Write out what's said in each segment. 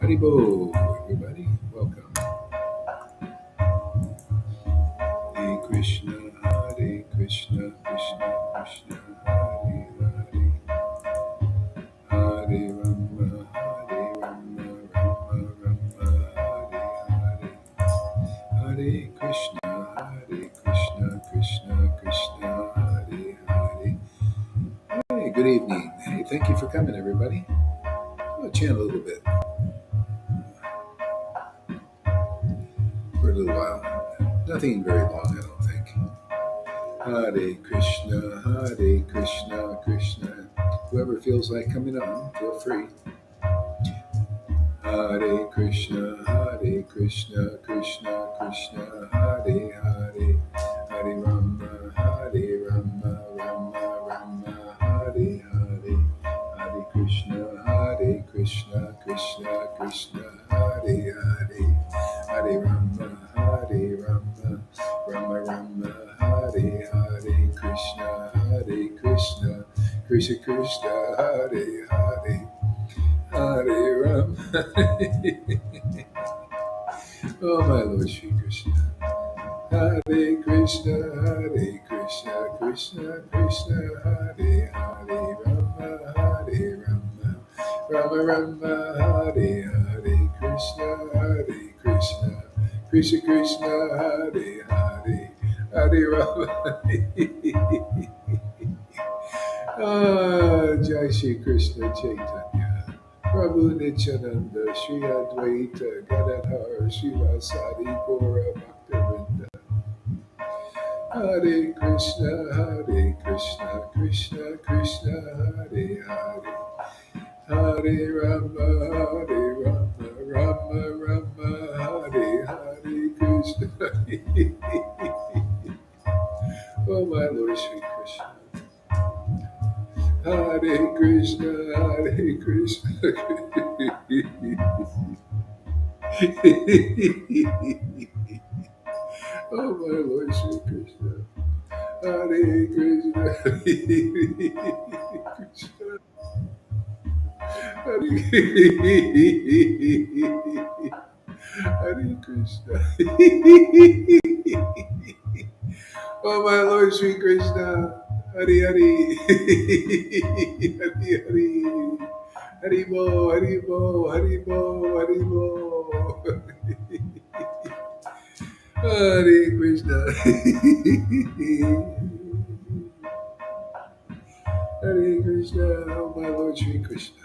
Haribo, everybody, welcome. Hare Krishna, Krishna, Krishna, Hare Hare, Hare Rama, Rama, Rama, Hare Hare, Hare Krishna, Krishna, Krishna, Hare Hare. Hey, good evening. Hey, thank you for coming, everybody. I'll chant a little bit for a little while. Nothing very long, I don't think. Hare Krishna, Krishna. Whoever feels like coming on, feel free. Hare Krishna, Krishna, Krishna, Hare Hare, Hare Rama, Rama, Rama, Hare Hare, Hare Krishna, Krishna, Krishna, Hare Hare, Hare Rama, Rama, Rama, Hare Hare, Krishna, Krishna, Krishna, Hare Hare, Hare Ram. Oh, my Lord Sri Krishna. Hare Krishna, Krishna, Krishna, Hare Hare, Rama, Rama, Hare Hare, Krishna, Krishna, Krishna, Hare Hare, Hare Rama. Jai Shri Krishna Chaitanya. Prabhu Nityananda, Shri Advaita, Gadadhar, Srivasadi, Gaura Bhaktivinoda. Hare Krishna, Krishna, Hare Hare, Hare Rama, Rama, Hare Krishna. Oh, my Lord Sri Krishna. Hare Krishna, Krishna. Oh, my Lord Sri Krishna. Hare Krishna, Krishna. Hare Krishna. Oh, my Lord Sri Krishna. Hare Hare. Hare Hare. Haribo, Haribo, Haribo, Haribo. Hare Krishna. Hare Krishna, oh my Lord Sri Krishna.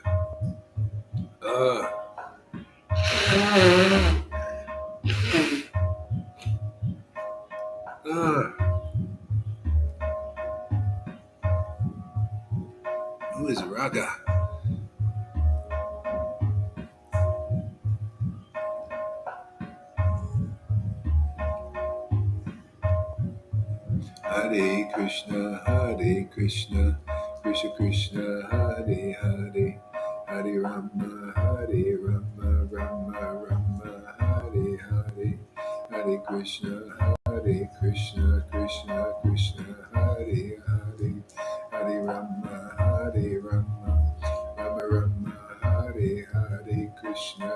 Who is Raga? Hare Krishna, Krishna, Krishna, Hare Hare, Hare Rama, Rama, Hare Hare, Hare Krishna, Krishna, Hare Hare, Hare Rama, Rama, Hare Hare, Krishna,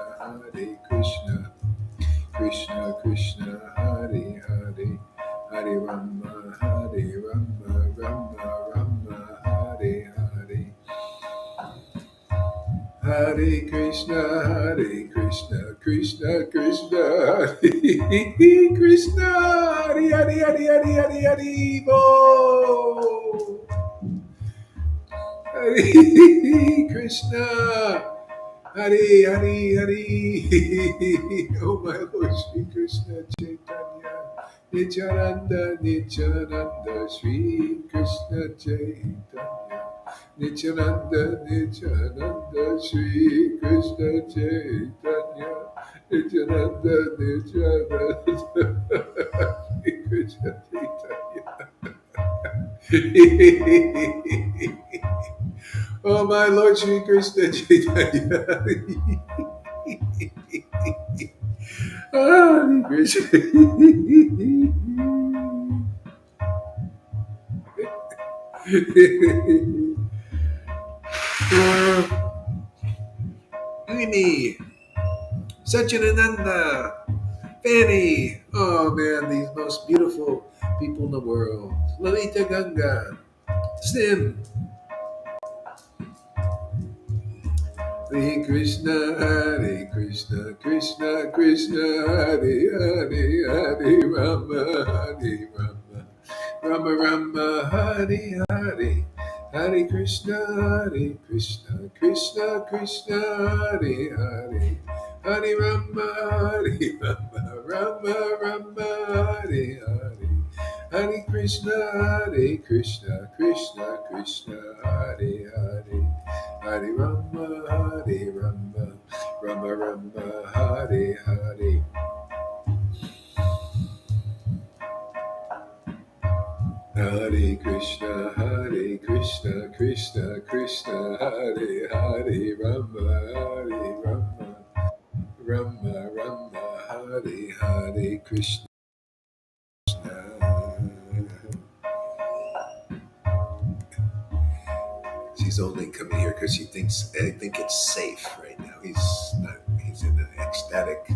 Krishna, Hare Hare, Hare Rama, Rama, Hare Hare. Hare Krishna, Hare Krishna, Krishna Krishna, Hare Krishna, Hare Hare Hare Hare Hare Hare Bo. Hare Krishna, Hare Hare Hare. Oh my Lord Shri Krishna Chaitanya, Nityananda Nityananda Shri Krishna Chaitanya, Nityananda Nityananda Shri Krishna Chaitanya, Nityananda Nityananda Shri Krishna Chaitanya. Oh my Lord Shri Krishna Chaitanya. Hare Krishna. Amy, Satchidananda, Fanny. Oh man, these most beautiful people in the world. Lalita Ganga, Sim. Hare Krishna, Hare Krishna, Krishna Krishna, Hare Hare, Hare Rama, Hare Rama, Rama Rama, Hare Hare, Hare Krishna, Hare Krishna, Krishna Krishna, Hare Hare, Hare Rama, Hare Rama, Rama Rama, Hare Hare, Hare Krishna, Hare Krishna, Krishna Krishna, Hare Hare. Hare Rama, Hare Rama, Rama Rama, Hare Hare. Hare Krishna, Hare Krishna, Krishna Krishna, Hare Hare, Rama, Hare Rama, Rama Rama, Hare Hare Krishna. She's only coming here because she thinks I think it's safe right now. He's not. He's in an ecstatic.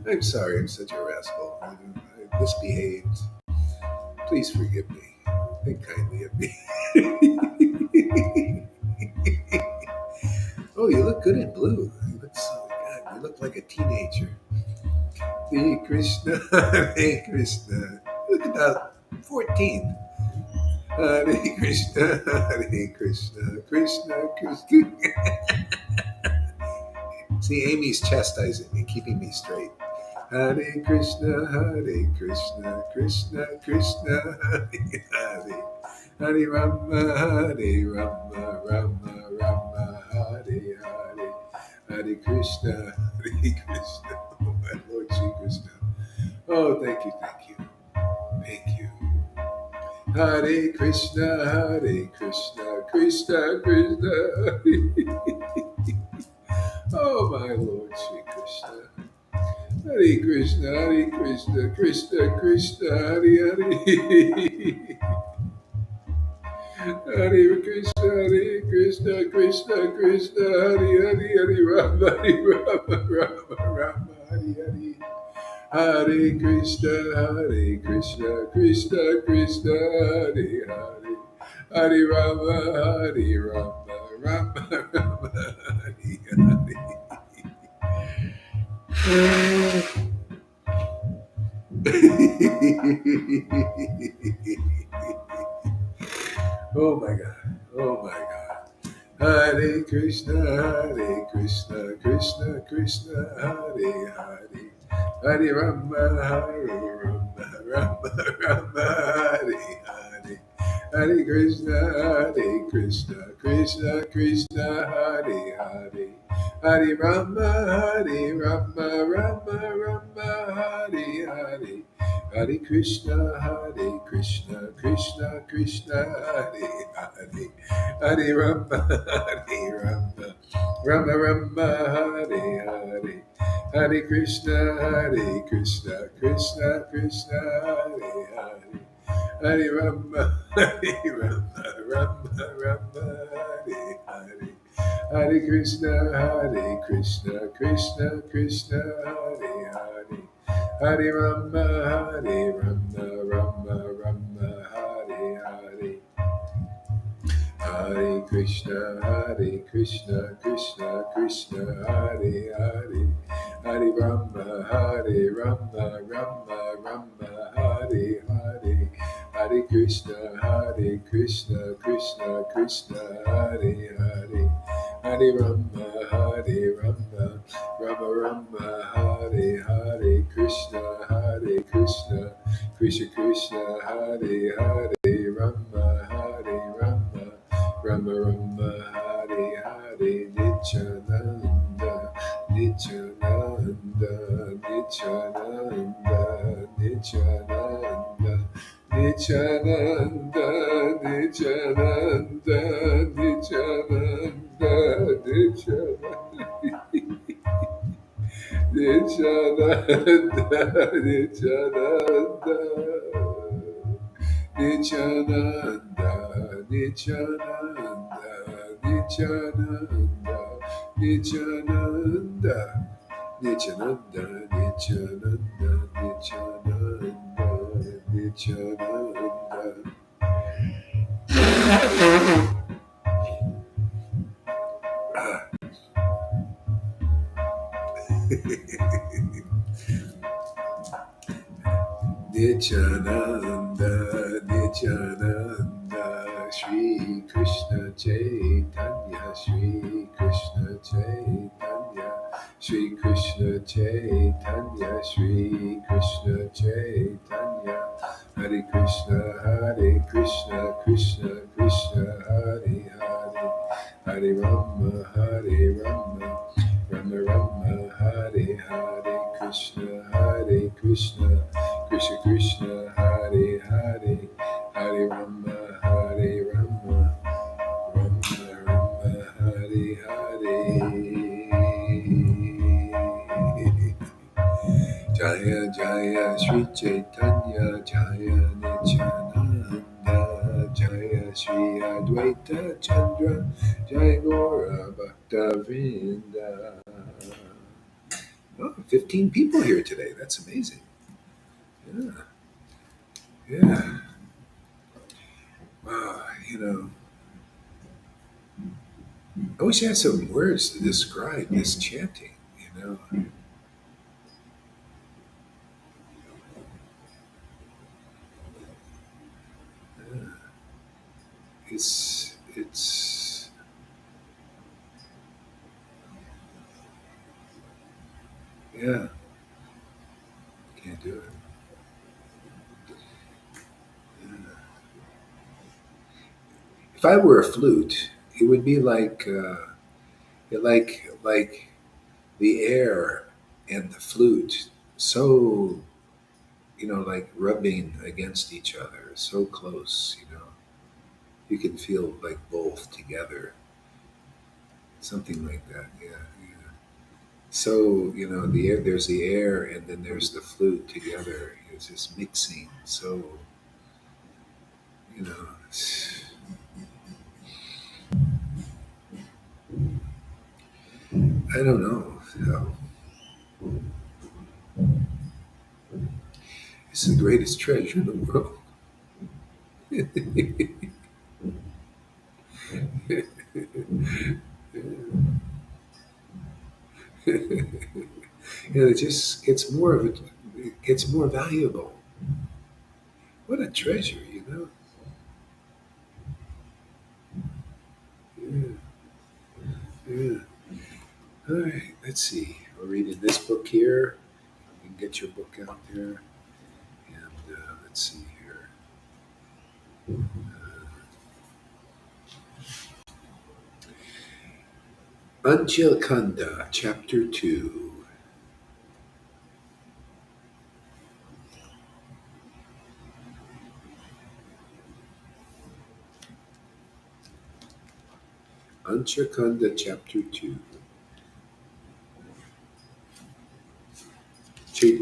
I'm sorry. I'm such a rascal. I misbehaved. Please forgive me. Think kindly of me. Oh, you look good in blue. You look so good. You look like a teenager. Hare Krishna, Hare Krishna. Look at that. 14. Hare Krishna, Hare Krishna, Krishna Krishna. See, Amy's chastising me, keeping me straight. Hare Krishna, Hare Krishna, Krishna Krishna, Hare Hare, Hare Rama, Hare Rama, Rama Rama, Hare Hare, Hare Krishna, Hare Krishna. Oh my Lord Shri Krishna. Oh, thank you, thank you, thank you. Hare Krishna, Hare Krishna, Krishna Krishna, Hare. Oh my Lord Shri Krishna. Hare Krishna, Hare Krishna, Krishna Krishna, Hare Hare. Hare Krishna, Hare Krishna, Krishna Krishna, Hare Hare, Hare Rama, Rama Rama, Hare Hare. Hare Krishna, Hare Krishna, Krishna Krishna, Hare Hare. Hare Rama, Hare Rama, Rama Rama, Hare Hare. Oh my God. Oh my God. Hare Krishna, Hare Krishna, Krishna Krishna, Hare Hare. Hare Rama, Hare Rama, Rama Rama, Hare Hare. Hare Krishna, Hare Krishna, Krishna Krishna, Hare Hare. Hare Rama, Hare Rama, Rama Rama, Hare Hare. Hare Krishna, Krishna Krishna, Hare Hare. Hare Rama, Hare Rama, Rama Rama, Hare Hare. Hare Krishna, Krishna Krishna, Hare Hare. Hare Rama, Hare Rama, Rama Rama, Hare Hare. Hare Krishna, Krishna Krishna, Hare Hare, Hare Rama, Rama Rama, Hare Hare. Hare Krishna, Krishna Krishna, Hare Hare, Hare Rama, Rama, Hare Hare, Hare Krishna, Krishna Krishna, Hare Hare, Hare Rama, Rama, Hare Krishna, Krishna, Hare Hare, Rama, Hare Hare, Nityananda, Nityananda, Nityananda, Nityananda, Nityananda, Nityananda, Nityananda, Nityananda, Nityananda, Nityananda, Nityananda, Nityananda, Nityananda, Nityananda, Nityananda, Nityananda. Nityananda, Nityananda, Shri Krishna Chaitanya, Shri Krishna Chaitanya, Shri Krishna Chaitanya, Shri Krishna Chaitanya, Hare Krishna, Krishna Krishna, Hare Hare, Hare Rama, Rama Rama, Hare Hare, Krishna, Krishna Krishna, Hare Hare, Hare Rama, Rama, Hare Hare. Jaya Jaya Sri Chaitanya, Jaya Nityananda, Jaya Sri Advaita Chandra, Jaya Gora Bhakta Vrinda. Oh, 15 people here today. That's amazing. Yeah. Yeah. Wow. I wish I had some words to describe this chanting. It's yeah, can't do it. If I were a flute, it would be like the air and the flute, so like rubbing against each other, so close. You can feel like both together, something like that. Yeah, yeah. So the air, there's the air, and then there's the flute together. It's just mixing. So you know, it's, I don't know. It's the greatest treasure in the world. It just gets more of it. It gets more valuable. What a treasure. Yeah, yeah. All right. Let's see. We're reading this book here. You can get your book out there, and let's see here. Anjil Kanda, Chapter 2. Anchakanda, Chapter 2.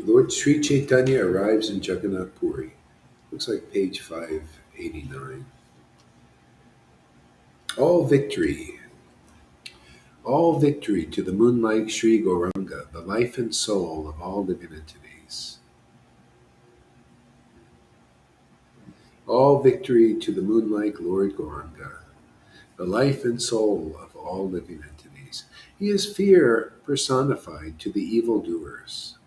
Lord Sri Chaitanya arrives in Jagannath Puri. Looks like page 589. All victory. All victory to the moonlight Sri Gauranga, the life and soul of all living entities. All victory to the moonlight Lord Gauranga, the life and soul of all living entities. He is fear personified to the evildoers.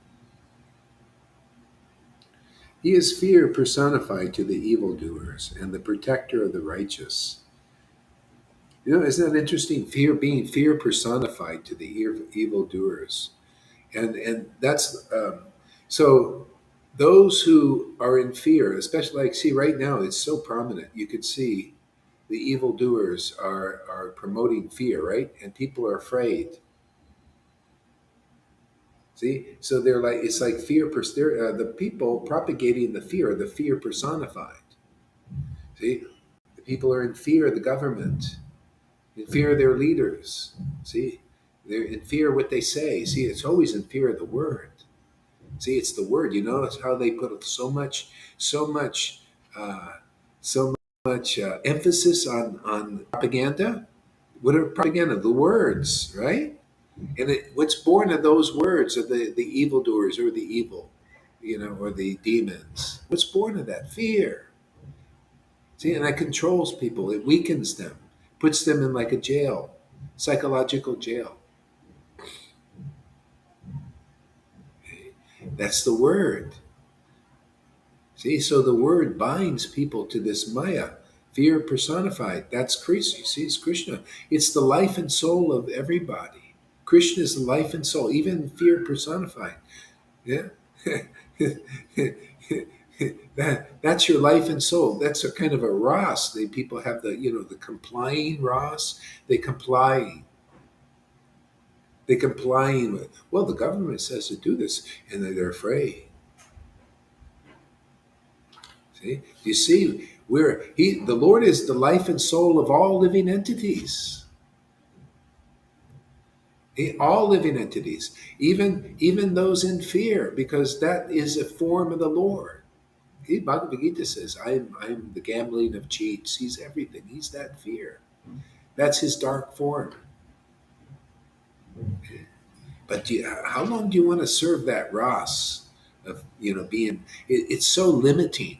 He is fear personified to the evildoers and the protector of the righteous. You know, isn't that interesting? Fear being fear personified to the evildoers. And that's so those who are in fear, especially like see right now, it's so prominent. You could see the evildoers are promoting fear, right? And people are afraid. See, so they're like it's like fear. They're, the people propagating the fear personified. See, the people are in fear of the government, in fear of their leaders. See, they're in fear of what they say. See, it's always in fear of the word. See, it's the word. You notice how they put so much, uh, so much emphasis on propaganda. What are propaganda? The words, right? And what's born of those words are the evildoers or the evil, or the demons. What's born of that? Fear. See, and that controls people. It weakens them, puts them in like a jail, psychological jail. That's the word. See, so the word binds people to this Maya, fear personified. That's Krishna. See, it's Krishna. It's the life and soul of everybody. Krishna is the life and soul, even fear personified. Yeah. That's your life and soul. That's a kind of a Ras. People have the complying Ras. They comply. They complying with. Well, the government says to do this, and they're afraid. See, you see, the Lord is the life and soul of all living entities. All living entities, even those in fear, because that is a form of the Lord. Bhagavad Gita says, I'm the gambling of cheats. He's everything. He's that fear. That's his dark form. But how long do you want to serve that Ras of being? It's so limiting,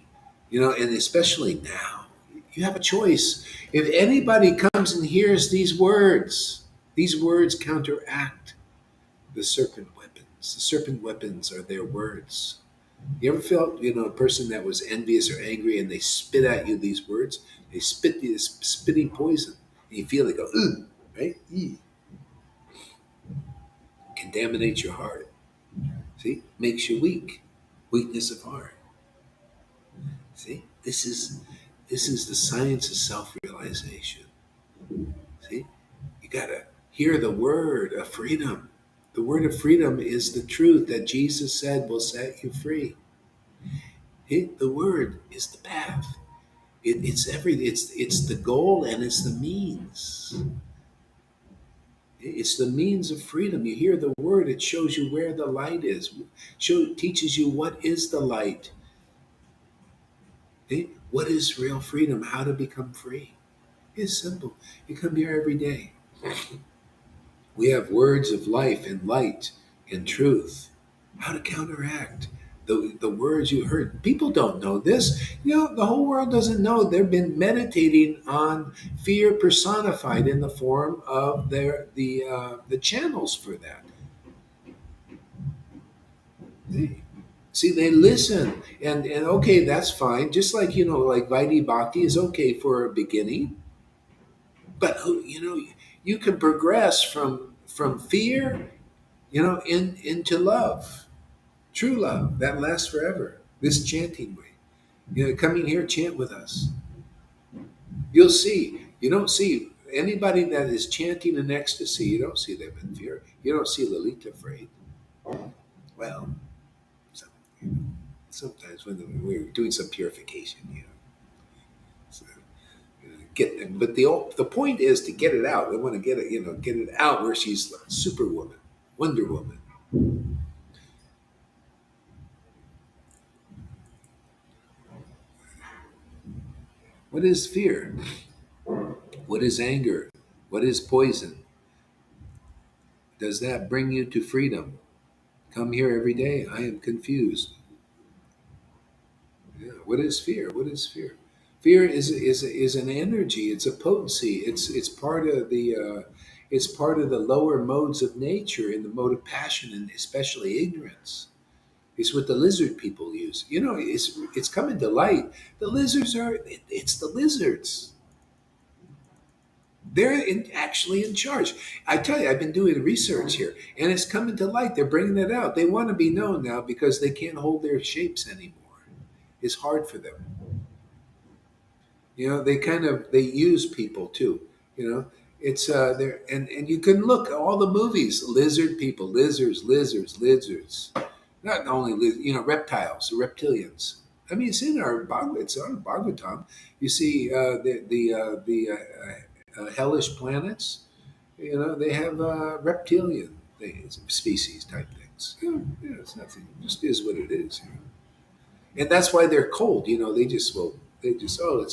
and especially now, you have a choice. If anybody comes and hears these words counteract the serpent weapons. The serpent weapons are their words. You ever felt a person that was envious or angry and they spit at you these words? They spit this spitting poison, and you feel they go, ugh, right? Contaminates your heart. See, makes you weak. Weakness of heart. See, this is the science of self-realization. See, you gotta hear the word of freedom. The word of freedom is the truth that Jesus said will set you free. The word is the path. It's everything. It's the goal and it's the means. It's the means of freedom. You hear the word, it shows you where the light is. Teaches you what is the light. What is real freedom? How to become free? It's simple. You come here every day. We have words of life and light and truth. How to counteract the words you heard. People don't know this. The whole world doesn't know. They've been meditating on fear personified in the form of the channels for that. See, they listen, and okay, that's fine. Just like like Vaidhi Bhakti is okay for a beginning, but you can progress from fear, into love, true love that lasts forever. This chanting way, coming here, chant with us. You'll see. You don't see anybody that is chanting in ecstasy. You don't see them in fear. You don't see Lalita afraid. Well, so, sometimes when we're doing some purification, so, but the point is to get it out. We want to get it out where she's like Superwoman, Wonder Woman. What is fear? What is anger? What is poison? Does that bring you to freedom? Come here every day. I am confused. Yeah. What is fear? What is fear? Fear is an energy. It's a potency. It's part of the lower modes of nature, in the mode of passion, and especially ignorance. It's what the lizard people use. It's coming to light. The lizards are. It's the lizards. Actually in charge. I tell you, I've been doing research here, and it's coming to light. They're bringing it out. They want to be known now because they can't hold their shapes anymore. It's hard for them. They use people too. You know, it's there, and you can look at all the movies. Lizard people, lizards. Not only reptiles, reptilians. I mean, it's in our It's on Bhagavatam. You see the hellish planets. They have reptilian things, species type things. It's nothing. It just is what it is. And that's why they're cold. Let's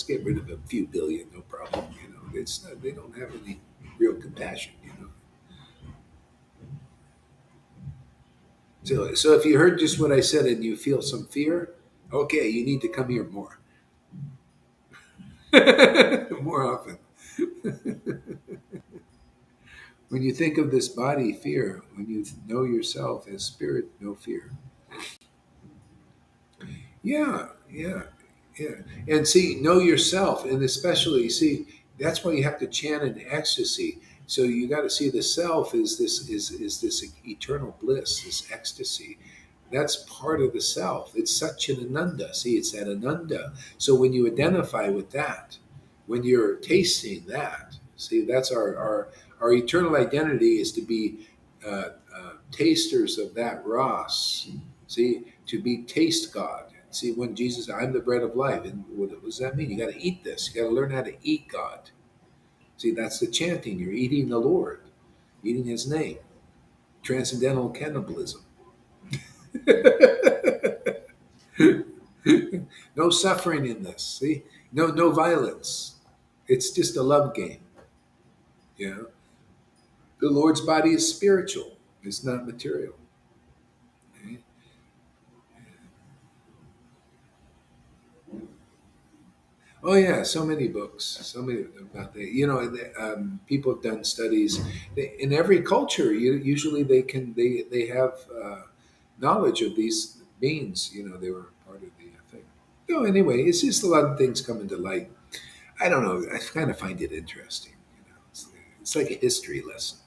get rid of a few billion, no problem. They don't have any real compassion. So if you heard just what I said and you feel some fear, okay, you need to come here more, more often. When you think of this body, fear. When you know yourself as spirit, no fear. Yeah, yeah, yeah. And see, know yourself, and especially see that's why you have to chant in ecstasy. So you got to see the self is this eternal bliss, this ecstasy. That's part of the self. It's such an ananda. See, it's that ananda. So when you identify with that, when you're tasting that, see, that's our eternal identity is to be tasters of that Ras. See, to be taste God. See, when Jesus, I'm the bread of life, and what does that mean? You got to eat this. You got to learn how to eat God. See, that's the chanting. You're eating the Lord, eating His name. Transcendental cannibalism. No suffering in this. See, no violence. It's just a love game. Yeah, the Lord's body is spiritual. It's not material. Okay? Oh yeah, so many books, so many about that. People have done studies. In every culture. Usually they have knowledge of these beings. They were part of the thing. No, anyway, it's just a lot of things coming to light. I don't know. I kind of find it interesting. It's like a history lesson.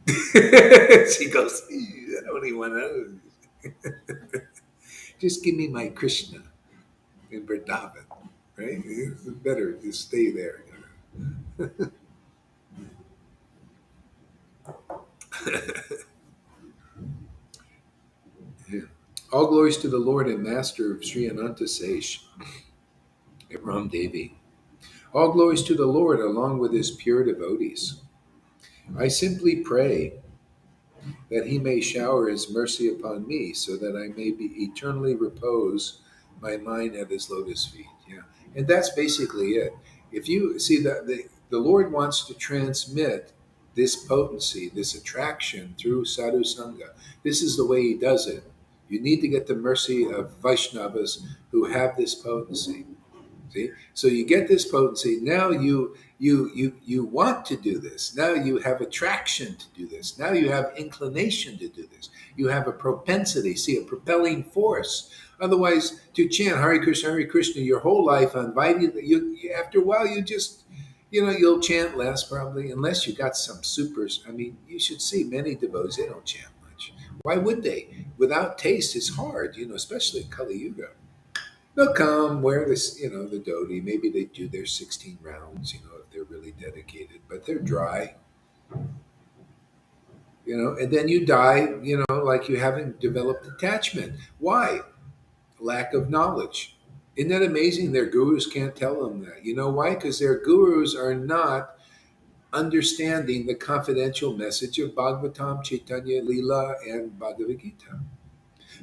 She goes, I don't even want to. Just give me my Krishna in Vrindavan, right? It's better to stay there. Yeah. All glories to the Lord and Master of Sri Ananta Sesh at Ram Devi. All glories to the Lord along with his pure devotees. I simply pray that he may shower his mercy upon me so that I may be eternally repose my mind at his lotus feet. Yeah. And that's basically it. If you see that the Lord wants to transmit this potency, this attraction through Sadhu Sangha. This is the way he does it. You need to get the mercy of Vaishnavas who have this potency. See, so you get this potency. Now you want to do this. Now you have attraction to do this. Now you have inclination to do this. You have a propensity. See, a propelling force. Otherwise, to chant Hare Krishna your whole life on Vaidhi, after a while you just you'll chant less probably, unless you got some supers. I mean, you should see many devotees, they don't chant much. Why would they? Without taste, it's hard. Especially in Kali Yuga. They'll come, wear this, the dhoti. Maybe they do their 16 rounds, if they're really dedicated, but they're dry, and then you die, like you haven't developed attachment. Why? Lack of knowledge. Isn't that amazing? Their gurus can't tell them that. You know why? Because their gurus are not understanding the confidential message of Bhagavatam, Chaitanya, Leela, and Bhagavad Gita.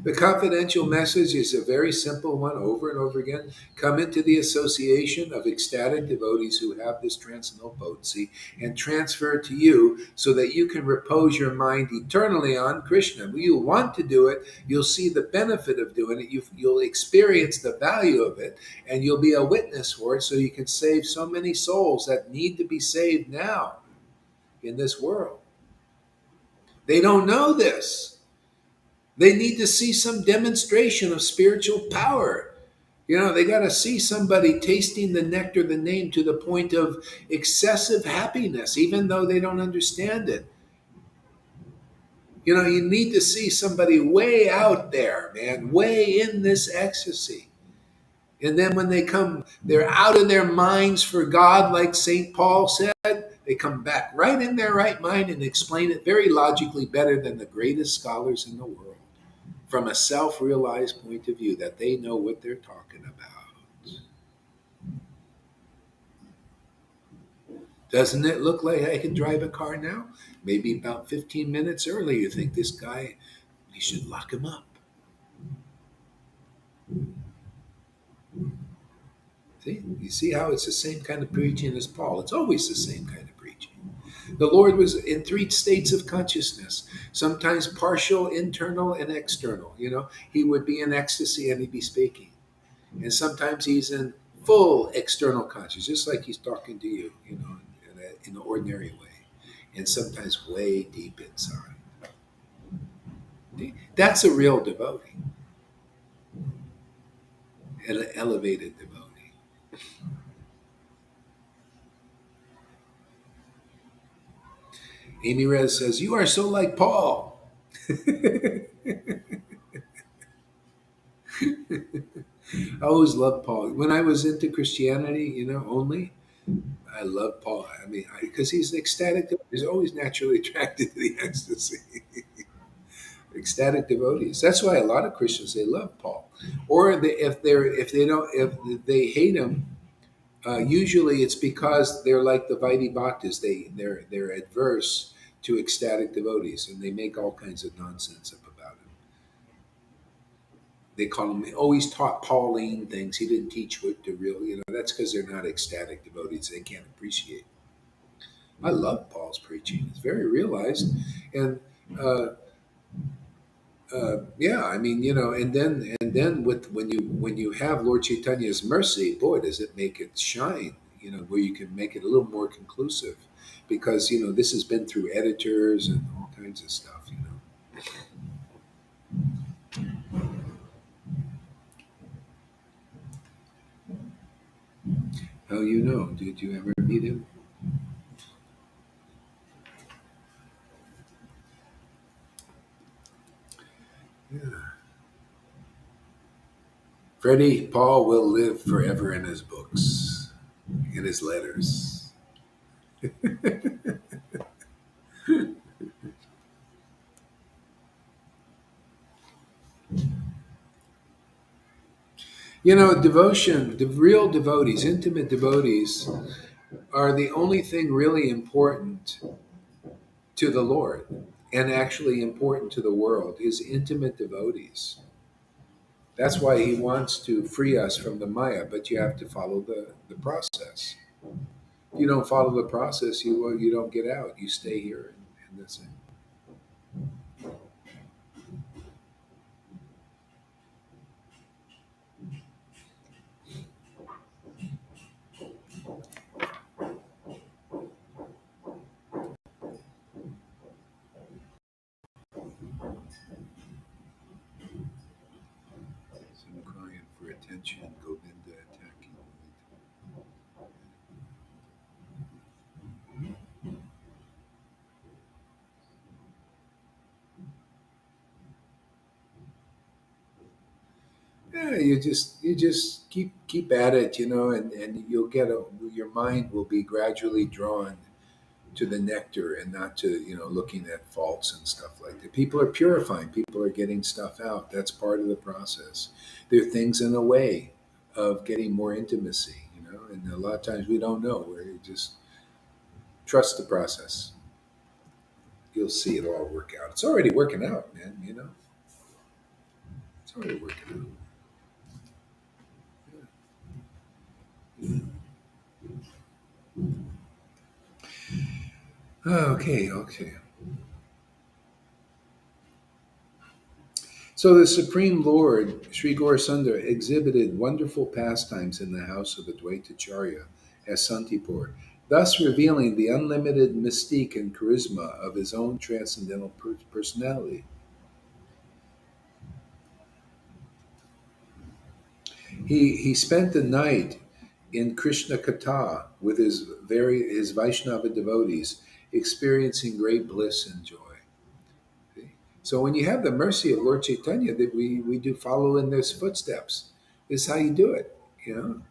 The confidential message is a very simple one over and over again. Come into the association of ecstatic devotees who have this transcendental potency and transfer it to you so that you can repose your mind eternally on Krishna. You want to do it, you'll see the benefit of doing it, you'll experience the value of it, and you'll be a witness for it so you can save so many souls that need to be saved now in this world. They don't know this. They need to see some demonstration of spiritual power. They got to see somebody tasting the nectar, the name, to the point of excessive happiness, even though they don't understand it. You need to see somebody way out there, man, way in this ecstasy. And then when they come, they're out of their minds for God, like St. Paul said. They come back right in their right mind and explain it very logically better than the greatest scholars in the world, from a self-realized point of view, that they know what they're talking about. Doesn't it look like I can drive a car now? Maybe about 15 minutes early, you think this guy, he should lock him up. See? You see how it's the same kind of preaching as Paul. It's always the same kind of preaching. The Lord was in three states of consciousness, sometimes partial, internal, and external. He would be in ecstasy and he'd be speaking. And sometimes he's in full external consciousness, just like he's talking to you, in an ordinary way. And sometimes way deep inside. That's a real devotee, an elevated devotee. Amy Rez says, "You are so like Paul." I always loved Paul. When I was into Christianity, only, I love Paul. I mean, because he's ecstatic. He's always naturally attracted to the ecstasy. Ecstatic devotees. That's why a lot of Christians, they love Paul. Or if they hate him, usually it's because they're like the Vaidhi Bhaktas. They're adverse to ecstatic devotees, and they make all kinds of nonsense up about him. They call him, always taught Pauline things. He didn't teach what the real, that's because they're not ecstatic devotees. They can't appreciate. I love Paul's preaching. It's very realized. And yeah, I mean, and then when you have Lord Chaitanya's mercy, boy, does it make it shine, where you can make it a little more conclusive, because this has been through editors and all kinds of stuff. Oh, did you ever meet him? Yeah. Freddie Paul will live forever in his books, in his letters. Devotion, the real devotees, intimate devotees, are the only thing really important to the Lord, and actually important to the world, is intimate devotees. That's why he wants to free us from the Maya, but you have to follow the process. If you don't follow the process, you don't get out. You stay here, and that's it. Some crying for attention, Govinda attacking. Yeah, you just keep at it, and you'll get your mind will be gradually drawn to the nectar, and not to looking at faults and stuff like that. People are purifying. People are getting stuff out. That's part of the process. There are things in the way of getting more intimacy, and a lot of times we don't know. Where you just trust the process. You'll see it all work out. It's already working out, man. we're working on. Okay, okay. So the Supreme Lord, Sri Gaurasundara, exhibited wonderful pastimes in the house of Advaitacharya at Santipur, thus revealing the unlimited mystique and charisma of his own transcendental personality. He spent the night in Krishna Katha with his Vaishnava devotees, experiencing great bliss and joy. See? So when you have the mercy of Lord Chaitanya, that we do follow in his footsteps. This is how you do it. You know,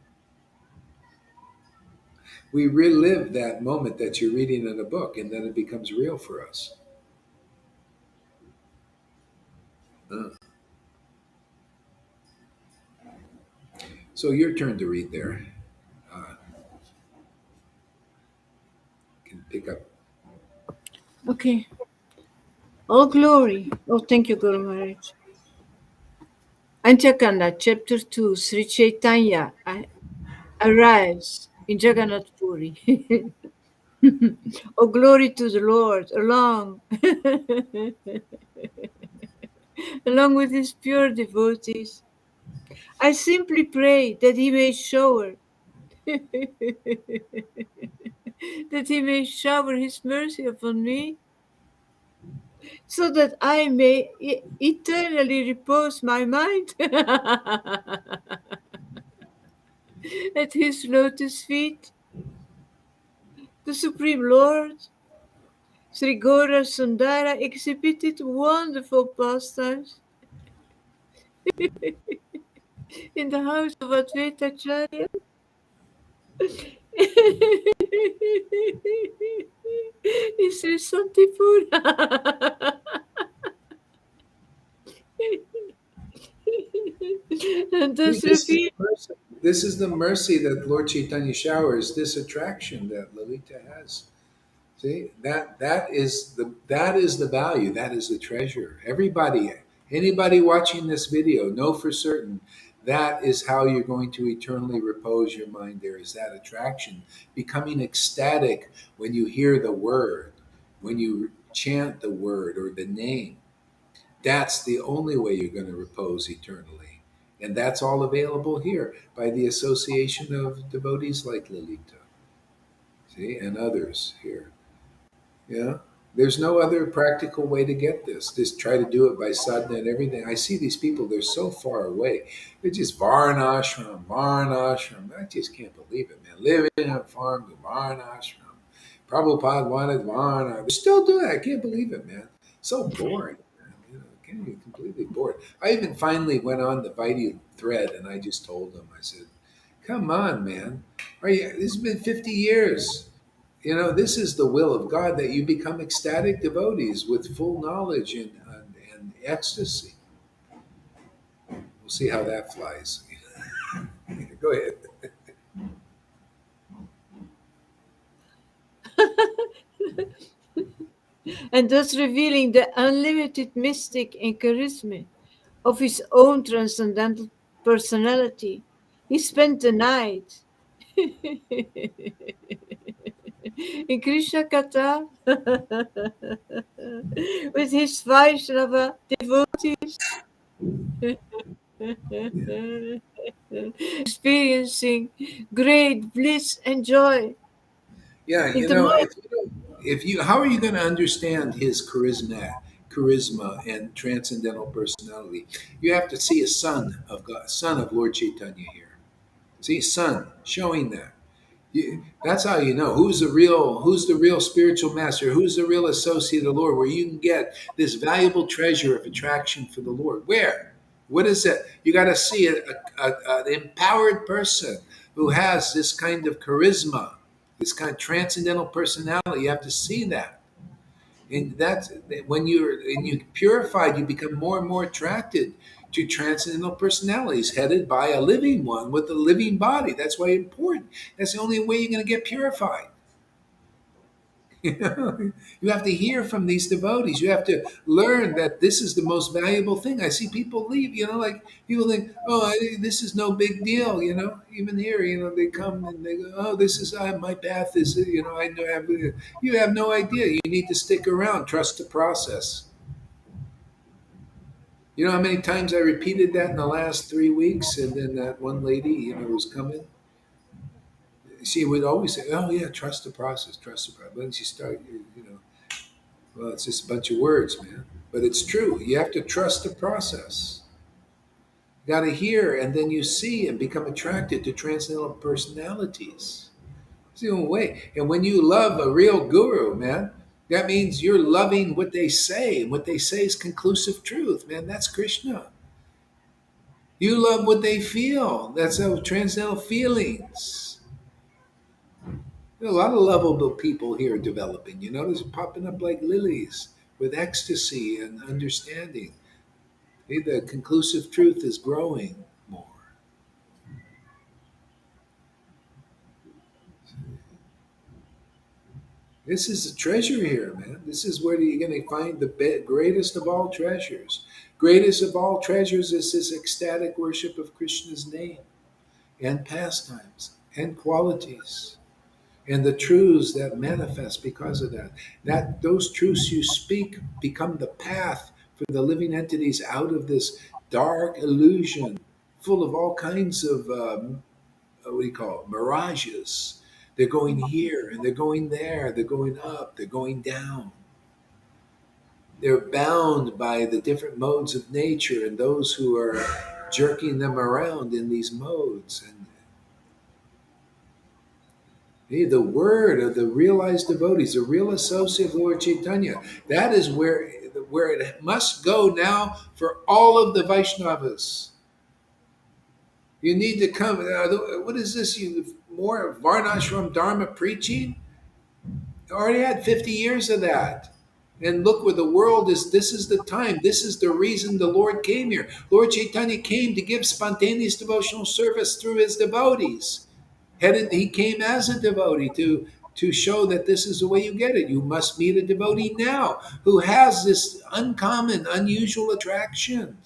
we relive that moment that you're reading in a book, and then it becomes real for us. Uh, so your turn to read there. Uh, can pick up. Okay. All glory. Oh, thank you, Guru Maharaj. Anchakanda, chapter 2, Sri Chaitanya arrives in Jagannath Puri. Oh, glory to the Lord, along with his pure devotees. I simply pray that he may shower, that he may shower his mercy upon me, so that I may eternally repose my mind at his lotus feet. The Supreme Lord, Sri Gaura Sundara, exhibited wonderful pastimes in the house of Advaitacharya. Is Sri Santipura. And See, thus revealed. this is the mercy that Lord Chaitanya showers. This attraction that Lalita has. See, that is the value. That is the treasure. Everybody, anybody watching this video, know for certain that is how you're going to eternally repose your mind. There is that attraction, becoming ecstatic when you hear the word, when you chant the word or the name. That's the only way you're going to repose eternally, and that's all available here by the association of devotees like Lalita, see, and others here. Yeah. There's no other practical way to get this. Just try to do it by sadhana and everything. I see these people, they're so far away. They're just Varnashram, Varnashram. I just can't believe it, man. Living in a farm, to Varnashram. Prabhupada wanted Varna. They're still doing it. I can't believe it, man. So boring, man. You know, can't be completely bored. I even finally went on the Vaidya thread and I just told them, I said, come on, man. This has been 50 years. You know, this is the will of God that you become ecstatic devotees with full knowledge and ecstasy. We'll see how that flies. Go ahead. And thus revealing the unlimited mystic and charisma of his own transcendental personality. He spent the night in Krishna Katha with his Vaishnava devotees, experiencing great bliss and joy Yeah, in you the know, mind. how are you going to understand his charisma and transcendental personality? You have to see a son of God, son of Lord Chaitanya here. See, son, showing that. That's how you know who's the real spiritual master, who's the real associate of the Lord, where you can get this valuable treasure of attraction for the Lord. Where? What is it? You got to see an empowered person who has this kind of charisma, this kind of transcendental personality. You have to see that. And that's when you purified, you become more and more attracted to transcendental personalities headed by a living one with a living body. That's why it's important. That's the only way you're going to get purified. You know, you have to hear from these devotees. You have to learn that this is the most valuable thing. I see people leave, like people think, oh, this is no big deal, Even here, they come and they go, oh, this is my path is, I know. You have no idea. You need to stick around. Trust the process. You know how many times I repeated that in the last 3 weeks, and then that one lady, was coming. She would always say, "Oh yeah, trust the process, trust the process." But then she started, well, it's just a bunch of words, man. But it's true. You have to trust the process. You got to hear, and then you see and become attracted to transcendental personalities. It's the only way. And when you love a real guru, man, that means you're loving what they say, and what they say is conclusive truth, man. That's Krishna. You love what they feel. That's how transcendental feelings. There are a lot of lovable people here developing. There's popping up like lilies with ecstasy and understanding. Hey, the conclusive truth is growing more. This is a treasure here, man. This is where you're going to find the greatest of all treasures. Greatest of all treasures is this ecstatic worship of Krishna's name and pastimes and qualities and the truths that manifest because of that. That those truths you speak become the path for the living entities out of this dark illusion, full of all kinds of what do you call it, mirages. They're going here and they're going there. They're going up. They're going down. They're bound by the different modes of nature and those who are jerking them around in these modes. And hey, the word of the realized devotees, the real associate of Lord Caitanya, that is where it must go now for all of the Vaishnavas. You need to come. What is this? More Varnashram Dharma preaching? You already had 50 years of that. And look where the world is. This is the time. This is the reason the Lord came here. Lord Caitanya came to give spontaneous devotional service through his devotees. He came as a devotee to show that this is the way you get it. You must meet a devotee now who has this uncommon, unusual attraction.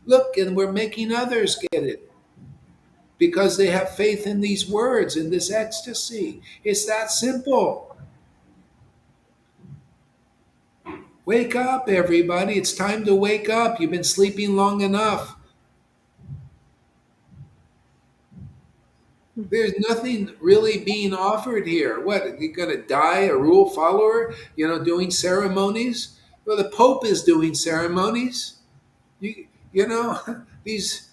Look, and we're making others get it because they have faith in these words, in this ecstasy. It's that simple. Wake up, everybody. It's time to wake up. You've been sleeping long enough. There's nothing really being offered here. What, you're going to die a rule follower, doing ceremonies? Well, the Pope is doing ceremonies. You know, these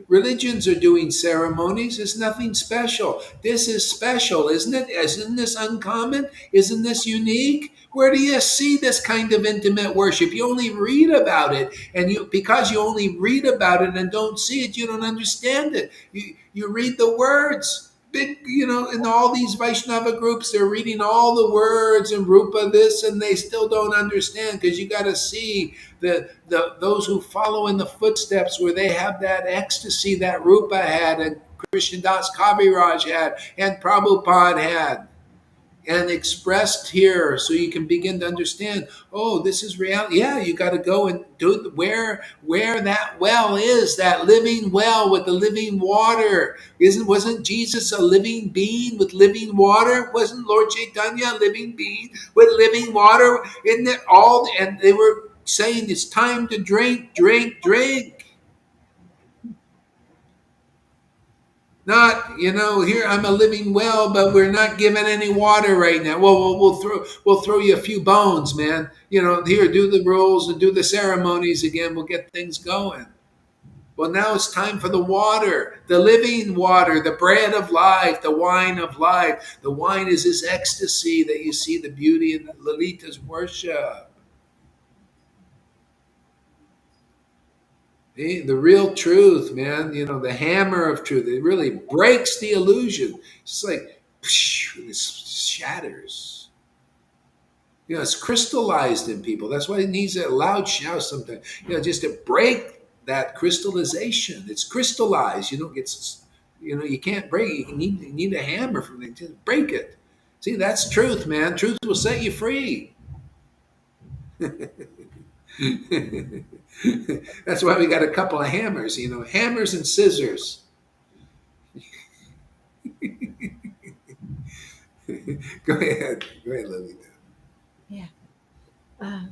religions are doing ceremonies. It's nothing special. This is special, isn't it? Isn't this uncommon? Isn't this unique? Where do you see this kind of intimate worship? You only read about it, and because you only read about it and don't see it, you don't understand it. You read the words. Big, in all these Vaishnava groups, they're reading all the words and Rupa this, and they still don't understand because you got to see those who follow in the footsteps where they have that ecstasy that Rupa had and Krishnadas Kaviraj had and Prabhupada had and expressed here so you can begin to understand, oh, this is reality. Yeah, you got to go and do where that well is, that living well with the living water. Wasn't Jesus a living being with living water? Wasn't Lord Caitanya a living being with living water? Isn't it all? And they were saying it's time to drink, drink, drink. Not, here I'm a living well, but we're not giving any water right now. Well, we'll throw you a few bones, man. Here, do the rules and do the ceremonies again. We'll get things going. Well, now it's time for the water, the living water, the bread of life, the wine of life. The wine is this ecstasy that you see the beauty in Lalita's worship. The real truth, man, the hammer of truth, it really breaks the illusion. It's like, it shatters. It's crystallized in people. That's why it needs a loud shout sometimes, just to break that crystallization. It's crystallized. You can't break it. You need a hammer from it to break it. See, that's truth, man. Truth will set you free. That's why we got a couple of hammers, hammers and scissors. Go ahead. Go ahead, Lilita. Yeah. Uh,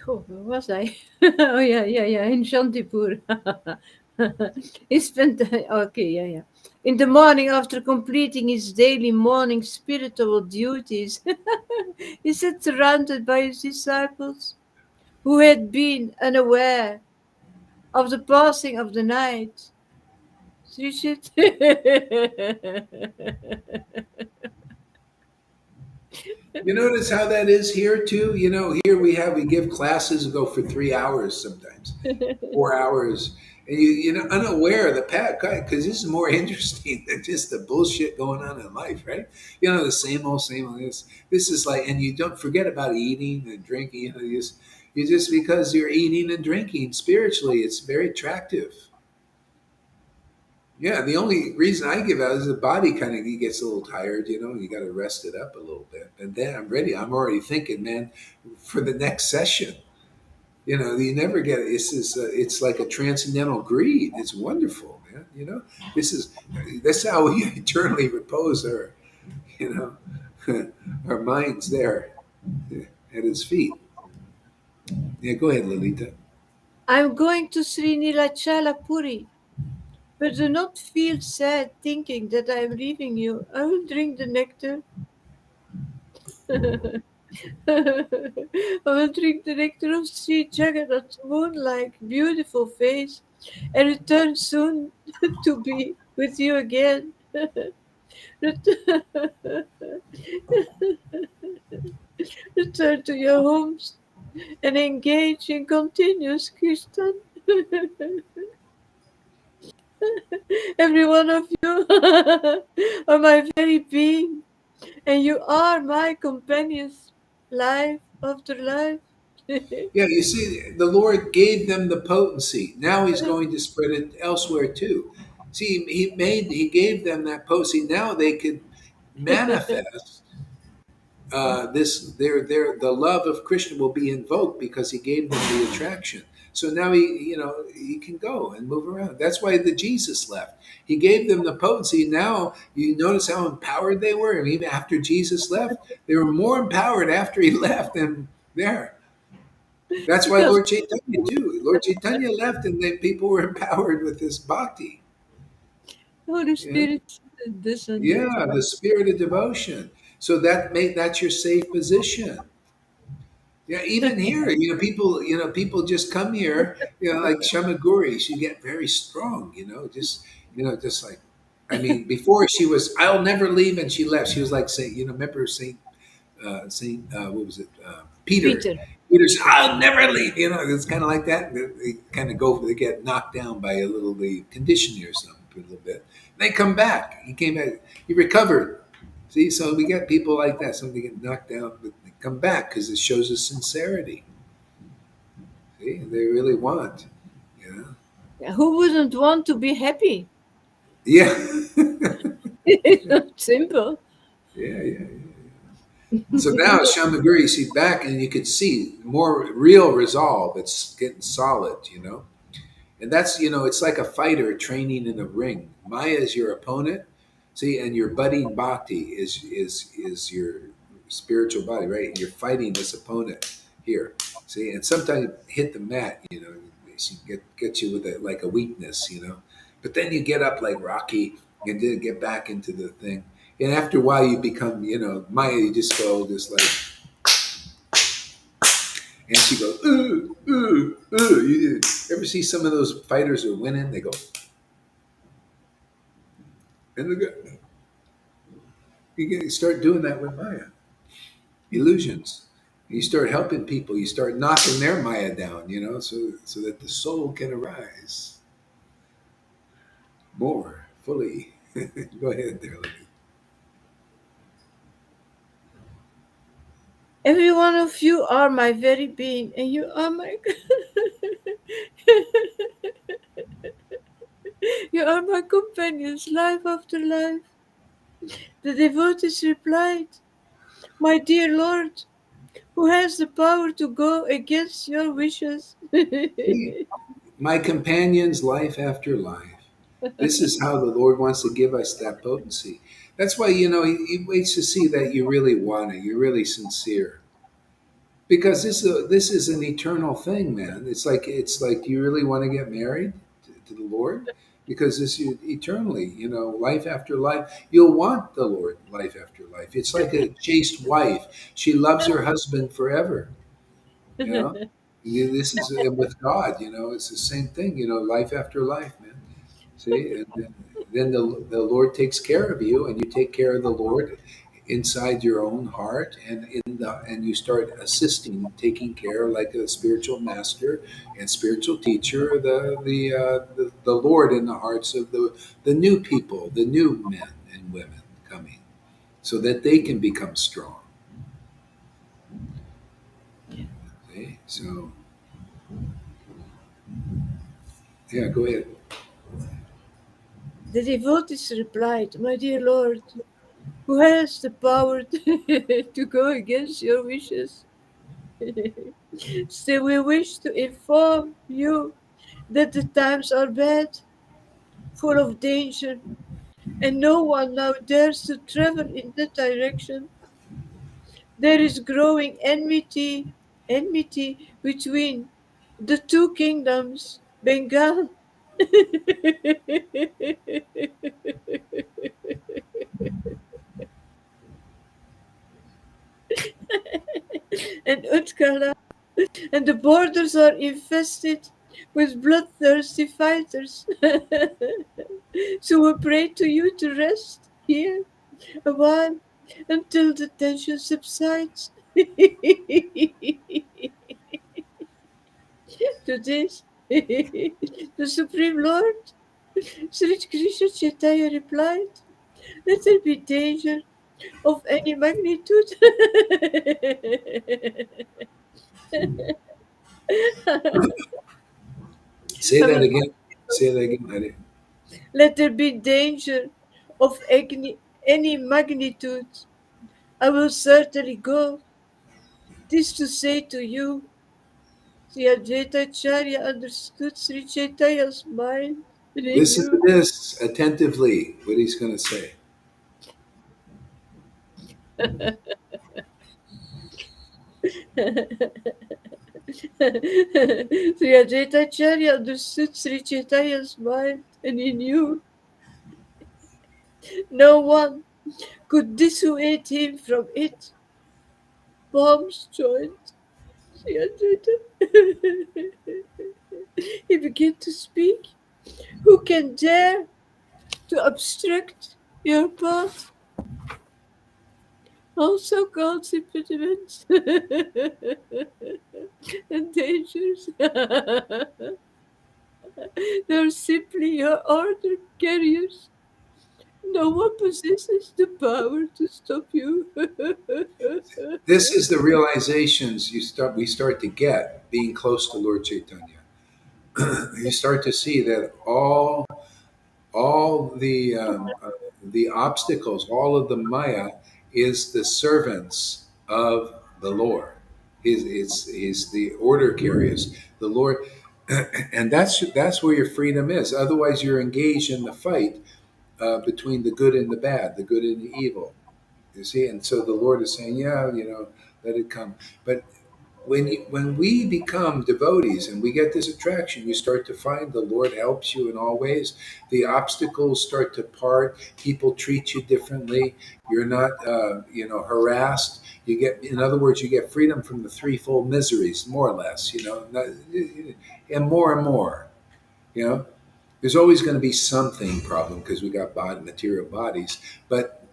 oh, where was I? Oh, yeah, yeah, yeah. In Shantipur. He spent, okay, yeah, yeah. In the morning, after completing his daily morning spiritual duties, he sat surrounded by his disciples who had been unaware of the passing of the night. See shit? You notice how that is here too? Here we give classes go for 3 hours sometimes, 4 hours, and unaware of the path because this is more interesting than just the bullshit going on in life, right? The same old. This is like, and you don't forget about eating and drinking. You just because you're eating and drinking spiritually, it's very attractive. Yeah, the only reason I give out is the body kind of gets a little tired, you got to rest it up a little bit. And then I'm ready. I'm already thinking, man, for the next session. You never get it. It's like a transcendental greed. It's wonderful, man. This is that's how we eternally repose you know, our minds there at his feet. Yeah, go ahead, Lolita. I'm going to Sri Nilachala Puri, but do not feel sad thinking that I am leaving you. I will drink the nectar. I will drink the nectar of Sri Jagannath's moon-like beautiful face and return soon to be with you again. Ret- Return to your homes and engage in continuous Kirtan. Every one of you are my very being, and you are my companions, life after life. Yeah, you see, the Lord gave them the potency. Now He's going to spread it elsewhere too. See, He gave them that potency. Now they could manifest the love of Krishna will be invoked because He gave them the attraction. So now he can go and move around. That's why the Jesus left. He gave them the potency. Now you notice how empowered they were, and even after Jesus left, they were more empowered after He left than there. That's why Because Lord Chaitanya too. Lord Chaitanya left, and then people were empowered with this bhakti. Holy Yeah, Spirit descended. yeah, the spirit of devotion. So that's your safe position. Yeah, even here, people just come here, like Shamaguri. She get very strong, just like, I mean, before she was, I'll never leave, and she left. She was like Saint, remember Saint, what was it? Peter. Peter. Peter said, Peter. "I'll never leave." It's kind of like that. They kind of they get knocked down by a little the conditioning or something for a little bit. They come back. He came back. He recovered. See, so we get people like that. Somebody get knocked down, but they come back because it shows us sincerity. See, they really want. You know. Who wouldn't want to be happy? Yeah. It's not simple. Yeah, yeah, yeah. So now Shamaguri, see back, and you could see more real resolve. It's getting solid. And that's, it's like a fighter training in a ring. Maya is your opponent, see, and your budding bhakti is your spiritual body, right? You're fighting this opponent here, see, and sometimes you hit the mat, she get you with like a weakness. But then you get up like Rocky and then get back into the thing. And after a while, you become, Maya. You just go just like, and she goes, ooh, ooh, ooh. You ever see some of those fighters who are winning? They go, and they go, you start doing that with Maya. Illusions. You start helping people. You start knocking their Maya down, so that the soul can arise more fully. Go ahead there, lady. Every one of you are my very being, and you are my you are my companions, life after life. The devotees replied, "My dear Lord, who has the power to go against your wishes?" My companions, life after life. This is how the Lord wants to give us that potency. That's why, he waits to see that you really want it, you're really sincere. Because this is an eternal thing, man. It's like you really want to get married to the Lord, because this you eternally, life after life. You'll want the Lord life after life. It's like a chaste wife. She loves her husband forever. You know, this is with God. It's the same thing. Life after life, man. See, and then the Lord takes care of you, and you take care of the Lord inside your own heart, and and you start assisting, taking care like a spiritual master and spiritual teacher, the Lord in the hearts of the new people, the new men and women coming, so that they can become strong. See? So yeah, go ahead. The devotees replied, "My dear Lord, who has the power to go against your wishes?" Still, we wish to inform you that the times are bad, full of danger, and no one now dares to travel in that direction. There is growing enmity between the two kingdoms, Bengal and Utkala, and the borders are infested with bloodthirsty fighters. So we pray to you to rest here a while until the tension subsides. To this, the Supreme Lord, Sri Krishna Chaitanya replied, "Let there be danger of any magnitude." Say I that will, again. Say that again. let there be danger of any magnitude. I will certainly go. This to say to you, Sri Advaitacharya understood Sri Chaitanya's mind and he Listen to knew. this attentively. What he's going to say. Sri Advaitacharya understood Sri Chaitanya's mind and he knew no one could dissuade him from it. Palms joined. Sri Advaita. He began to speak. Who can dare to obstruct your path? Also called impediments and dangers. They're simply your order carriers. No one possesses the power to stop you. This is the realizations we start to get being close to Lord Chaitanya. You start to see that all the obstacles, all of the Maya, is the servants of the Lord. Is the order carriers, the Lord, and that's where your freedom is. Otherwise, you're engaged in the fight between the good and the bad, the good and the evil. You see, and so the Lord is saying, yeah, let it come. But when we become devotees and we get this attraction, you start to find the Lord helps you in all ways. The obstacles start to part. People treat you differently. You're not, harassed. You get, in other words, you get freedom from the threefold miseries, more or less. And more and more. You know, there's always going to be something problem because we got material bodies, but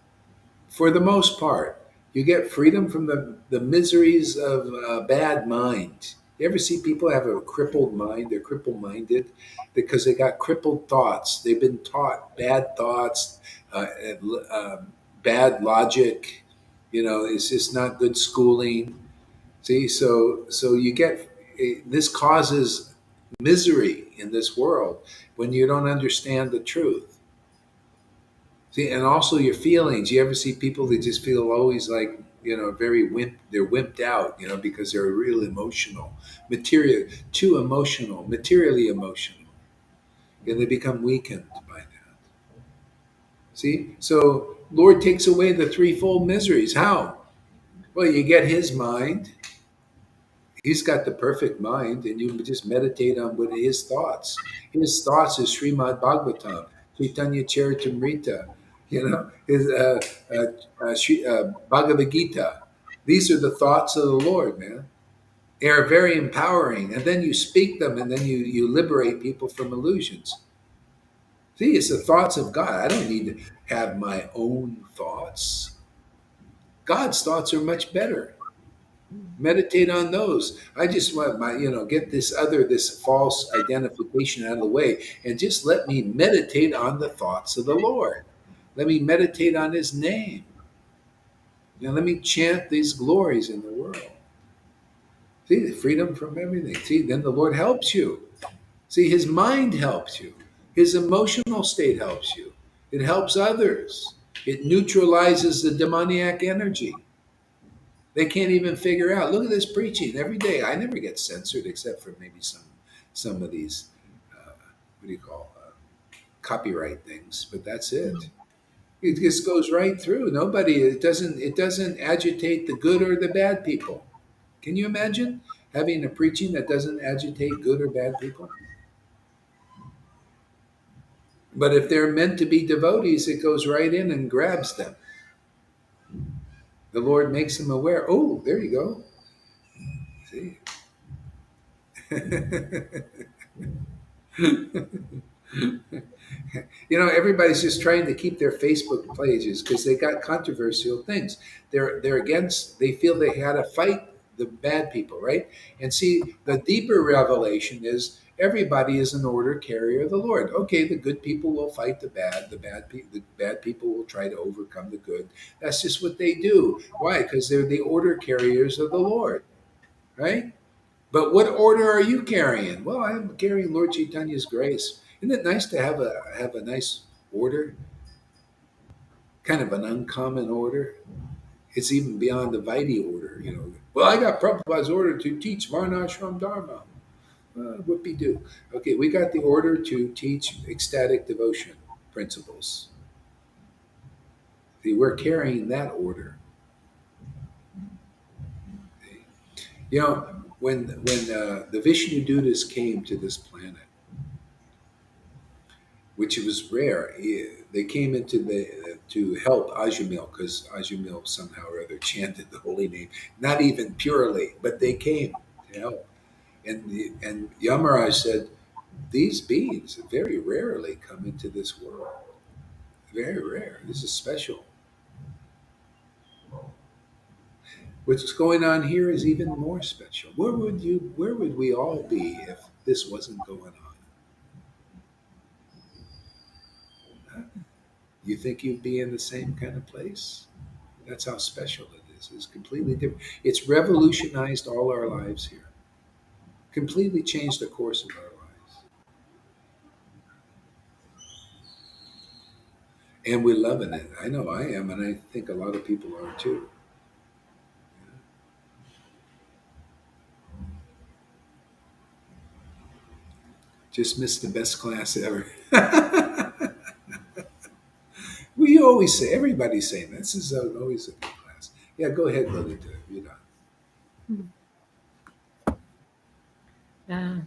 for the most part, you get freedom from the miseries of bad mind. You ever see people have a crippled mind? They're crippled minded because they got crippled thoughts. They've been taught bad thoughts, uh, uh, bad logic. It's just not good schooling. See, so you get this causes misery in this world when you don't understand the truth. See, and also your feelings. You ever see people that just feel always like, very they're wimped out, because they're real emotional, too emotional, materially emotional, and they become weakened by that. See, so Lord takes away the threefold miseries. How? Well, you get His mind. He's got the perfect mind, and you just meditate on what His thoughts. His thoughts is Srimad Bhagavatam, Chaitanya Charitamrita, his Bhagavad Gita. These are the thoughts of the Lord, man. They are very empowering, and then you speak them, and then you liberate people from illusions. See, it's the thoughts of God. I don't need to have my own thoughts. God's thoughts are much better. Meditate on those. I just want get this false identification out of the way, and just let me meditate on the thoughts of the Lord. Let me meditate on His name. Let me chant these glories in the world. See, the freedom from everything. See, then the Lord helps you. See, His mind helps you. His emotional state helps you. It helps others. It neutralizes the demoniac energy. They can't even figure out. Look at this preaching every day. I never get censored except for maybe some of these what do you call copyright things, but that's it. It just goes right through. Nobody. It doesn't agitate the good or the bad people. Can you imagine having a preaching that doesn't agitate good or bad people? But if they're meant to be devotees, it goes right in and grabs them. The Lord makes them aware. Oh, there you go. See. Everybody's just trying to keep their Facebook pages because they got controversial things. They're against. They feel they had to fight the bad people, right? And see, the deeper revelation is everybody is an order carrier of the Lord. Okay, the good people will fight the bad. The bad people will try to overcome the good. That's just what they do. Why? Because they're the order carriers of the Lord, right? But what order are you carrying? Well, I'm carrying Lord Chaitanya's grace. Isn't it nice to have a nice order? Kind of an uncommon order. It's even beyond the Vaidhi order. Well, I got Prabhupada's order to teach Varnashram Dharma. Whoopie doo. Okay, we got the order to teach ecstatic devotion principles. See, we're carrying that order. When the Vishnu Dutas came to this planet, which was rare. They came into to help Ajamil because Ajamil somehow or other chanted the holy name, not even purely, but they came to help. And Yamaraj said, these beings very rarely come into this world. Very rare. This is special. What's going on here is even more special. Where would we all be if this wasn't going on? You think you'd be in the same kind of place? That's how special it is. It's completely different. It's revolutionized all our lives here. Completely changed the course of our lives. And we're loving it. I know I am, and I think a lot of people are too. Just missed the best class ever. We always say, everybody's saying this is always a good class. Yeah, go ahead, Lolita. You're done. Ah.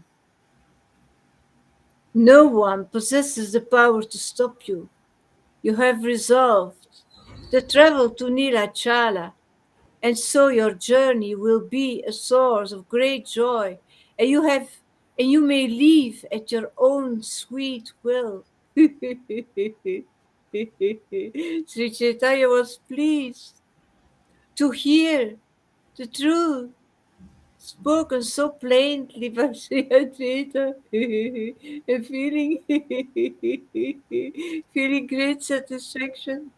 No one possesses the power to stop you. You have resolved to travel to Nilachala, and so your journey will be a source of great joy, and you may leave at your own sweet will. Sri Chaitanya was pleased to hear the truth spoken so plainly by Sri Advaita, and feeling great satisfaction.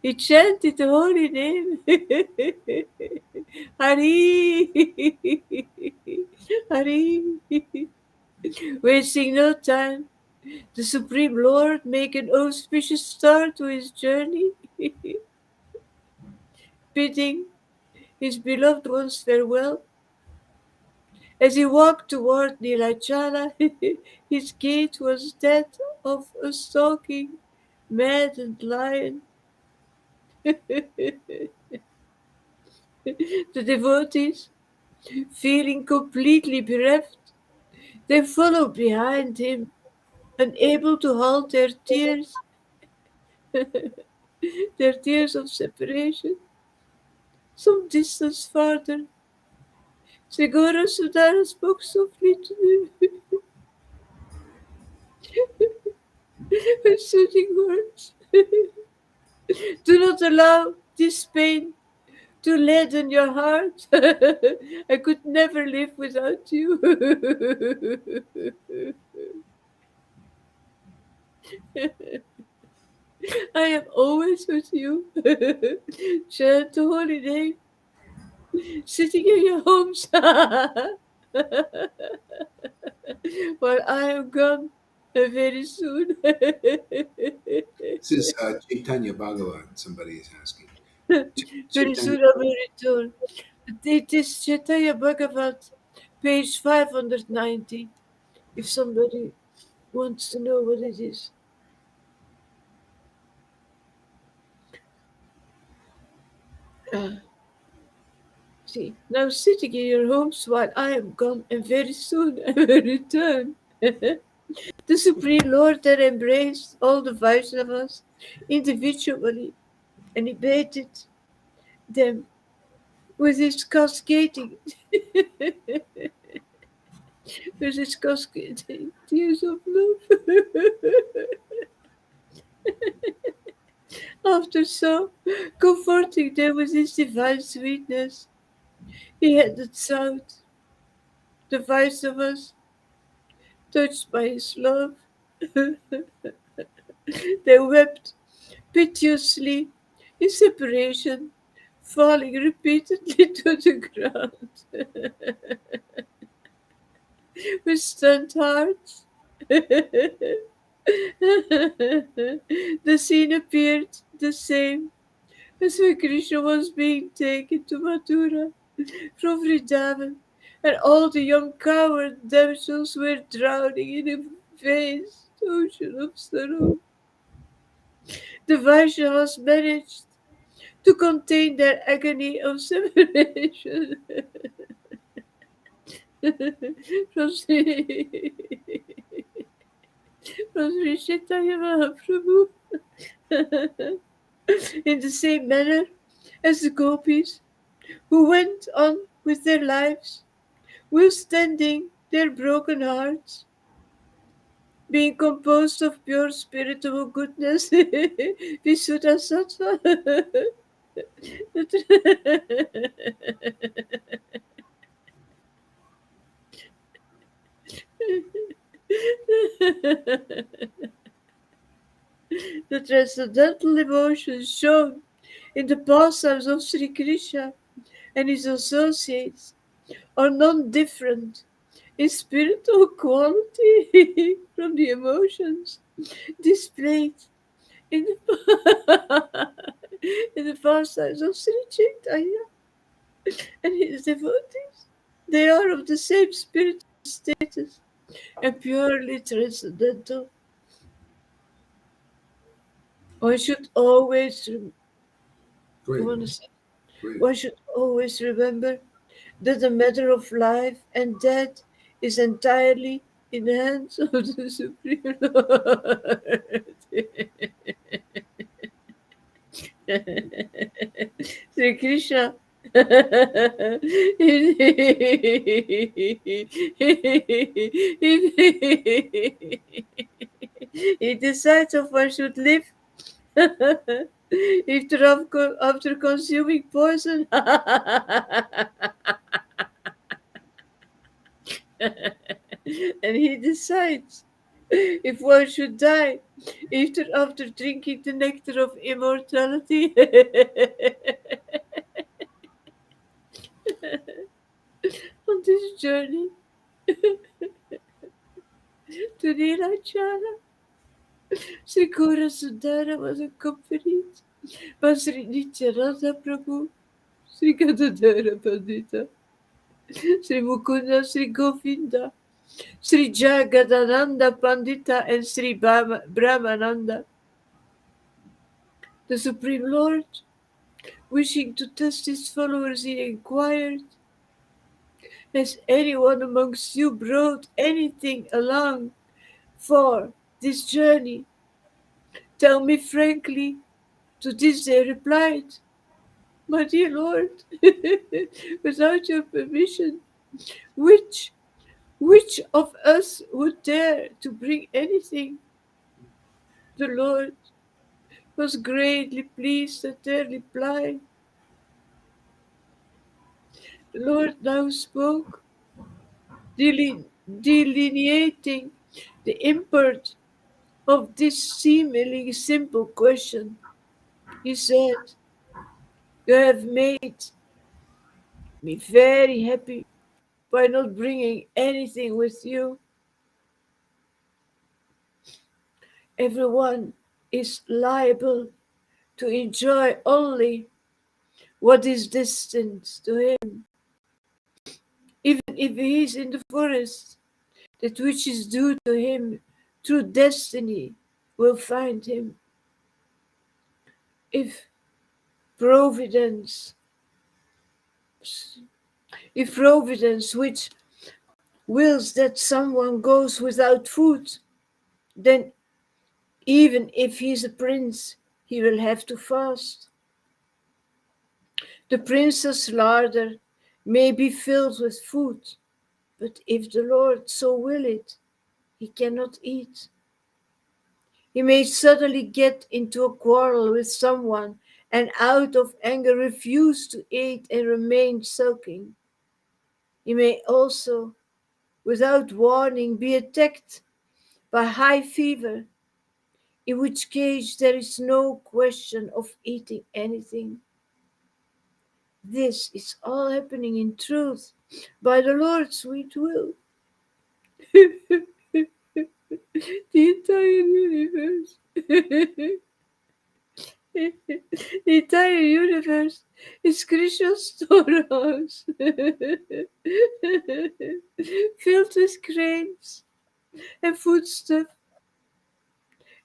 He chanted the holy name. Hari, Hari, wasting no time. the Supreme Lord make an auspicious start to his journey, bidding his beloved ones farewell. As he walked toward Nilachala, his gait was that of a stalking, maddened lion. The devotees, feeling completely bereft, they followed behind him, unable to halt their tears of separation. Some distance farther, Segura Sudara spoke softly to them with soothing words. Do not allow this pain to leaden your heart. I could never live without you. I am always with you. Chant the holy name, sitting in your homes while I am gone very soon. This is Chaitanya Bhagavan, somebody is asking. Very Chaitanya, soon I will return. It is Chaitanya Bhagavat, page 590, if somebody wants to know what it is. See, now sitting in your homes while I am gone, and very soon I will return. The Supreme Lord that embraced all the Vaishnavas individually and he baited them with his cascading with his cascading tears of love. After so comforting them with his divine sweetness, he headed south. The Vaishnavas, touched by his love, they wept piteously in separation, falling repeatedly to the ground with stunned hearts. The scene appeared the same as when Krishna was being taken to Mathura from Vrindavan, and all the young coward damsels were drowning in a vast ocean of sorrow. The Vaishnavas managed to contain their agony of separation from Sri, from Sri Chaitanya Mahaprabhu in the same manner as the gopis who went on with their lives while standing their broken hearts, being composed of pure spiritual goodness, Visuddha Sattva. The transcendental emotions shown in the pastimes of Sri Krishna and his associates are non-different in spiritual quality from the emotions displayed in the, in the pastimes of Sri Chaitanya and his devotees. They are of the same spiritual status and purely transcendental. One should always, you great, want to say, great. one should always remember that the matter of life and death is entirely in the hands of the Supreme Lord. Sri Krishna. He decides if one should live after consuming poison. And he decides if one should die after drinking the nectar of immortality. On this journey to Nilachala. Sri Gaura Sundara was accompanied by Sri Nityananda Prabhu, Sri Gadadhara Pandita, Sri Mukunda, Sri Govinda, Sri Jagadananda Pandita, and Sri Brahmananda. The Supreme Lord, wishing to test his followers, he inquired, has anyone amongst you brought anything along for this journey? Tell me frankly. To this they replied, my dear Lord, without your permission, which of us would dare to bring anything? The Lord was greatly pleased at their reply. The Lord now spoke, delineating the import of this seemingly simple question. He said, you have made me very happy by not bringing anything with you. Everyone is liable to enjoy only what is destined to him. Even if he is in the forest, that which is due to him through destiny will find him. If providence, which wills that someone goes without food, then even if he is a prince, he will have to fast. The prince's larder may be filled with food, but if the Lord so will it, he cannot eat. He may suddenly get into a quarrel with someone and out of anger refuse to eat and remain sulking. He may also, without warning, be attacked by high fever, in which case there is no question of eating anything. This is all happening in truth by the Lord's sweet will. The entire universe. The entire universe is Krishna's storehouse, filled with grains and foodstuff.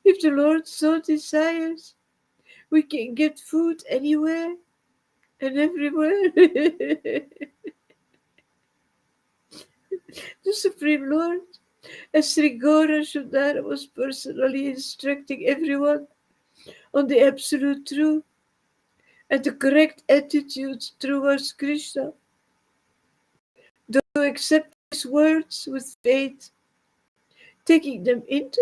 If the Lord so desires, we can get food anywhere and everywhere. The Supreme Lord, as Sri Gaura Sundara, was personally instructing everyone on the absolute truth and the correct attitude towards Krishna. To accept his words with faith, taking them into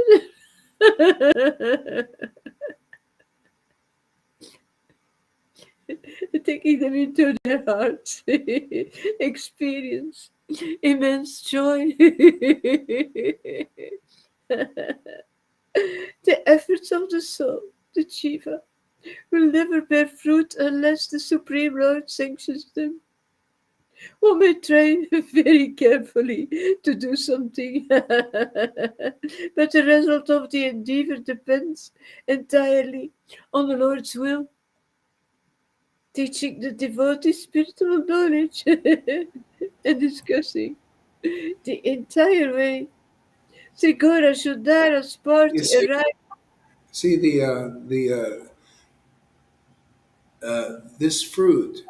their hearts, experience immense joy. The efforts of the soul, the Jiva, will never bear fruit unless the Supreme Lord sanctions them. One may try very carefully to do something, but the result of the endeavor depends entirely on the Lord's will. Teaching the devotees spiritual knowledge and discussing the entire way. Sri Gaura Sundara's You party see, arrived. this fruit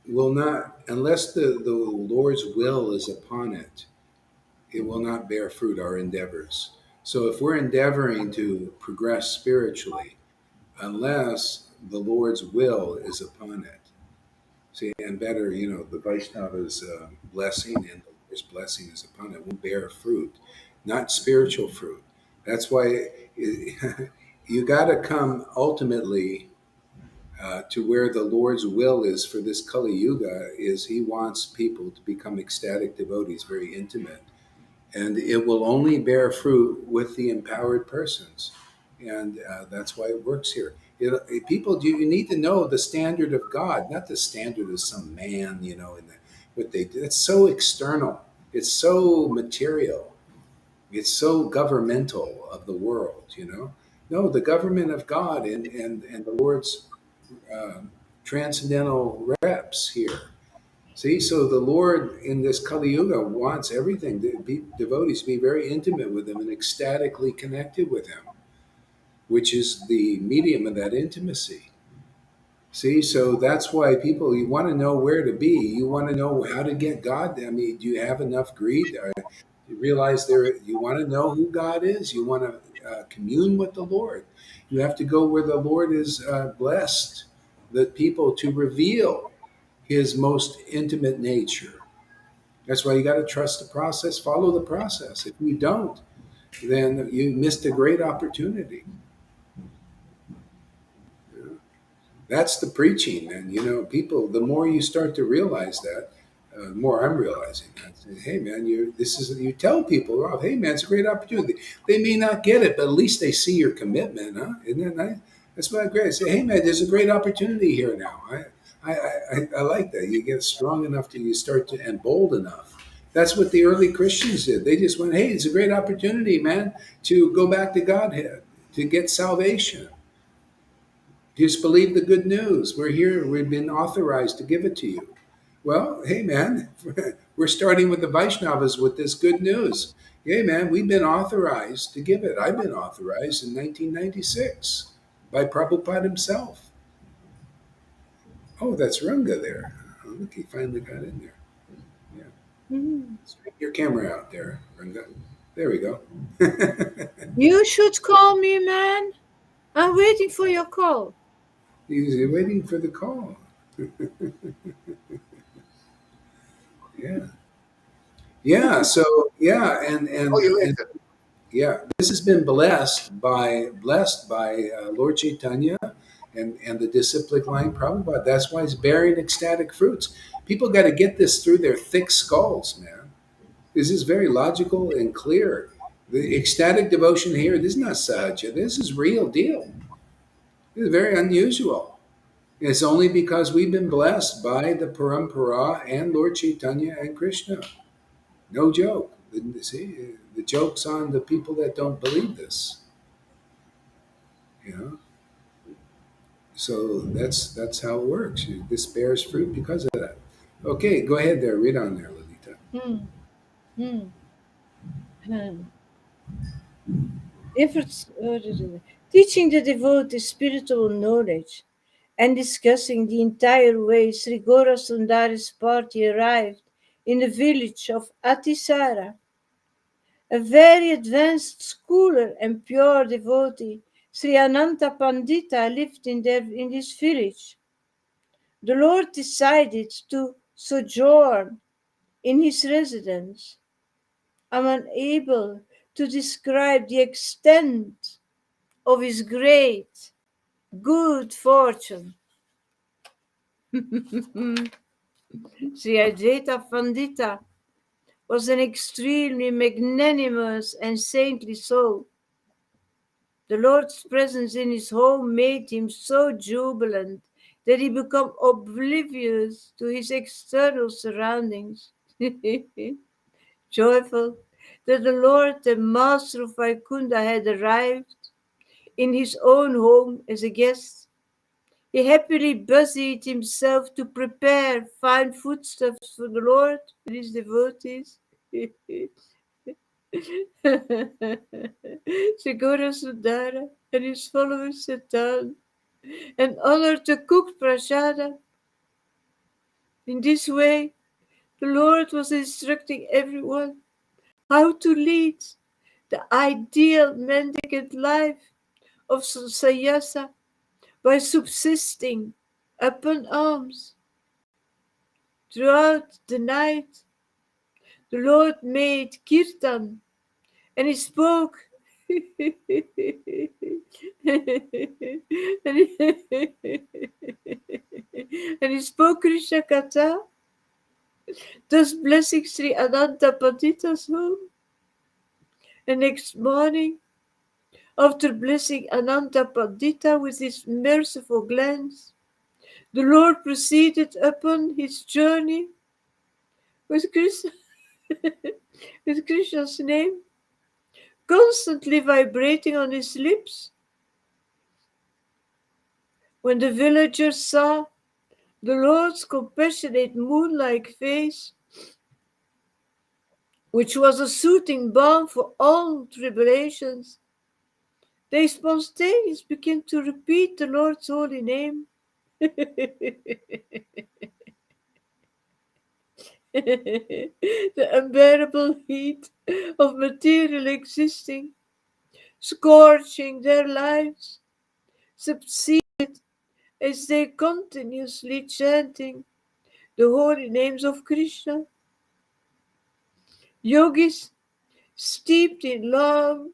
will not, unless the Lord's will is upon it, it will not bear fruit, our endeavors. So if we're endeavoring to progress spiritually, unless the Lord's will is upon it, see, and better, the Vaishnava's blessing and the Lord's blessing is upon it, will bear fruit, not spiritual fruit. That's why you got to come ultimately to where the Lord's will is for this Kali Yuga. Is He wants people to become ecstatic devotees, very intimate, and it will only bear fruit with the empowered persons, and that's why it works here. People, do you need to know the standard of God, not the standard of some man, and what they do. It's so external. It's so material. It's so governmental of the world. No, the government of God and the Lord's transcendental reps here. See, so the Lord in this Kali Yuga wants everything, devotees to be very intimate with Him and ecstatically connected with Him, which is the medium of that intimacy. See, so that's why people, you want to know where to be. You want to know how to get God. I mean, do you have enough greed? You realize you want to know who God is. You want to commune with the Lord. You have to go where the Lord is blessed, the people to reveal His most intimate nature. That's why you got to trust the process, follow the process. If you don't, then you missed a great opportunity. That's the preaching, and people. The more you start to realize that, the more I'm realizing that. Hey, man, you tell people, oh, hey, man, it's a great opportunity. They may not get it, but at least they see your commitment, huh? Isn't that nice? That's why great. I say, hey, man, there's a great opportunity here now. I like that. You get strong enough to you start to and bold enough. That's what the early Christians did. They just went, hey, it's a great opportunity, man, to go back to Godhead, to get salvation. Just believe the good news. We're here. We've been authorized to give it to you. Well, hey, man, we're starting with the Vaishnavas with this good news. Hey, man, we've been authorized to give it. I've been authorized in 1996 by Prabhupada himself. Oh, that's Runga there. Oh, look, he finally got in there. Yeah. Straighten your camera out there, Runga. There we go. You should call me, man. I'm waiting for your call. He's waiting for the call. Yeah. Yeah. So, yeah. And yeah, this has been blessed by Lord Caitanya and the disciplic line Prabhupada. That's why it's bearing ecstatic fruits. People got to get this through their thick skulls, man. This is very logical and clear. The ecstatic devotion here, this is not sahaja. This is real deal. This is very unusual. It's only because we've been blessed by the Parampara and Lord Chaitanya and Krishna. No joke. See, the joke's on the people that don't believe this. You know, so that's how it works. This bears fruit because of that. Okay, go ahead there. Read on there, Lalita. Hmm. Hmm. Hmm. Efforts, teaching the devotee spiritual knowledge and discussing the entire way Sri Gora Sundari's party arrived in the village of Atisara. A very advanced scholar and pure devotee, Sri Ananta Pandita, lived in this village. The Lord decided to sojourn in his residence. I'm unable to describe the extent of his great good fortune. Sri Advaita Pandita was an extremely magnanimous and saintly soul. The Lord's presence in his home made him so jubilant that he became oblivious to his external surroundings. Joyful that the Lord, the Master of Vaikunta, had arrived in his own home as a guest, he happily busied himself to prepare fine foodstuffs for the Lord and his devotees. Segura Sundara and his followers sat down and honored the cooked prasada. In this way, the Lord was instructing everyone how to lead the ideal mendicant life of sannyasa by subsisting upon alms. Throughout the night, the Lord made kirtan and he spoke and he spoke Krishna Katha, thus blessing Sri Ananta Pandita's home. The next morning, after blessing Ananta Pandita with his merciful glance, the Lord proceeded upon his journey with Krishna, with Krishna's name constantly vibrating on his lips When the villagers saw the Lord's compassionate moon-like face, which was a soothing balm for all tribulations, they spontaneously began to repeat the Lord's holy name. The unbearable heat of material existing, scorching their lives, subsided as they continuously chanting the holy names of Krishna. Yogis, steeped in long,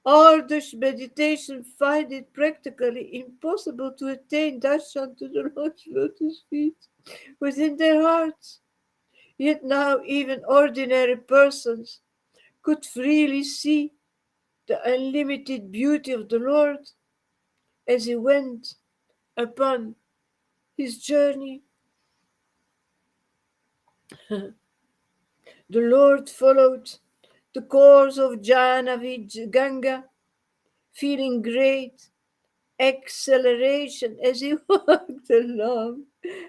arduous meditation, find it practically impossible to attain darshan to the Lord's lotus feet within their hearts. Yet now even ordinary persons could freely see the unlimited beauty of the Lord as he went upon his journey. The Lord followed the course of Jahanavi Ganga, feeling great exhilaration as he walked along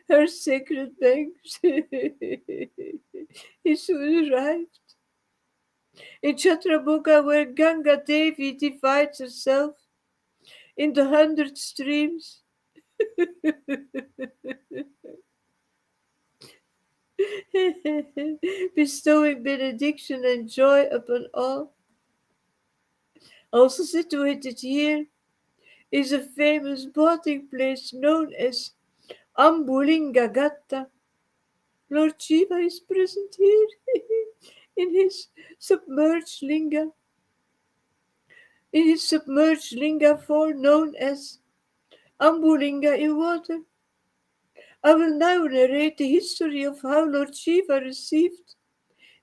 her sacred banks. He soon arrived in Chatrabuka, where Ganga Devi divides herself in the 100 streams. Bestowing benediction and joy upon all. Also situated here is a famous bathing place known as Ambulingagatta. Lord Shiva is present here in his submerged linga, form known as Ambulinga in water. I will now narrate the history of how Lord Shiva received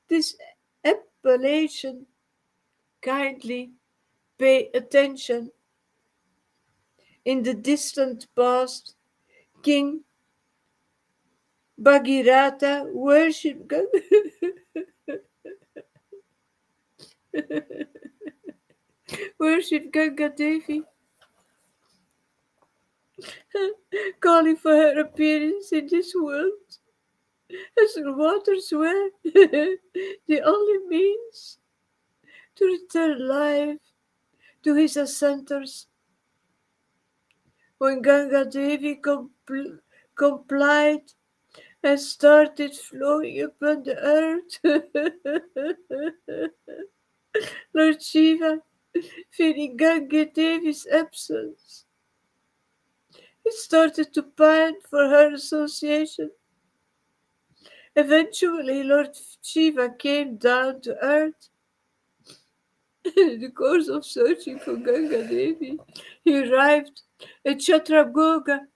this appellation. Kindly pay attention. In the distant past, King Bhagirath worshipped Ganga Devi, calling for her appearance in this world, as the waters were the only means to return life to his ancestors. When Ganga Devi complied and started flowing upon the earth, Lord Shiva, feeling Ganga Devi's absence, he started to pine for her association. Eventually, Lord Shiva came down to earth. In the course of searching for Ganga Devi, he arrived at Chatragoga.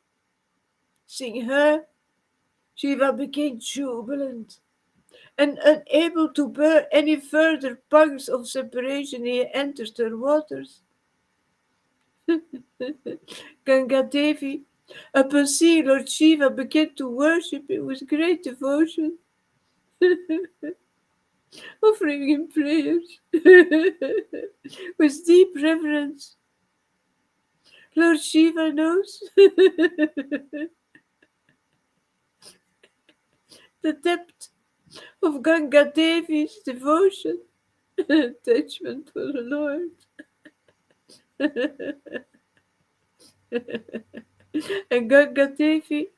Seeing her, Shiva became jubilant, and unable to bear any further pangs of separation, he entered her waters. Ganga Devi, upon seeing Lord Shiva, began to worship him with great devotion, offering him prayers with deep reverence. Lord Shiva knows the depth of Ganga Devi's devotion and attachment for the Lord. And Ganga Devi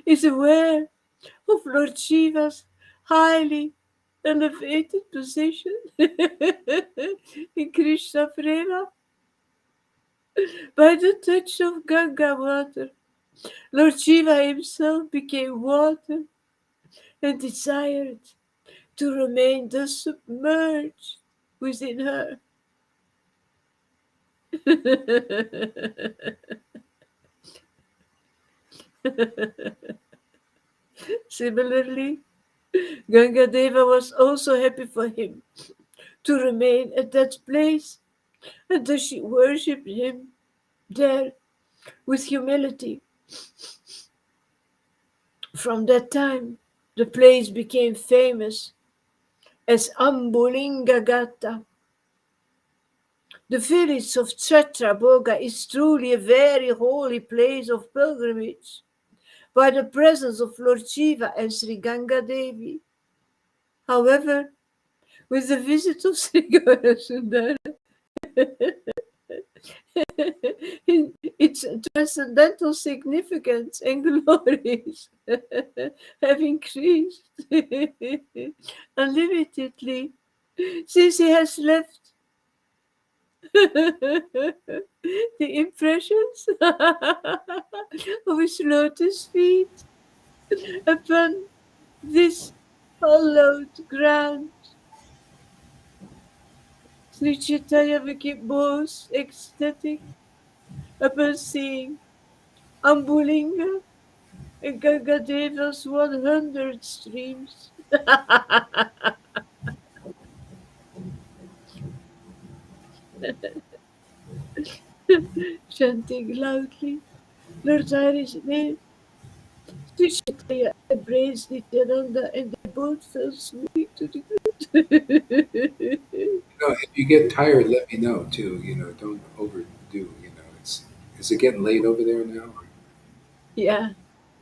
is aware of Lord Shiva's highly elevated position in Krishna Prema. By the touch of Ganga water, Lord Shiva himself became water and desired to remain thus submerged within her. Similarly, Gangadeva was also happy for him to remain at that place, and thus she worshipped him there with humility. From that time, the place became famous as Ambulingagatta, The village of Chhatraboga is truly a very holy place of pilgrimage, by the presence of Lord Shiva and Sri Ganga Devi. However, with the visit of Sri Gaurasundara, its transcendental significance and glories have increased unlimitedly since he has left. The impressions of his lotus feet upon this hallowed ground. Sri Chaitanya became most ecstatic upon seeing Ambulinga and Gangadeva's 100 streams. Chanting loudly Lord Hari's name, Sri Chaitanya embraced Nityananda and they both fell swimming to the ground. If you get tired, let me know too. Don't overdo. Is it getting late over there now? Yeah,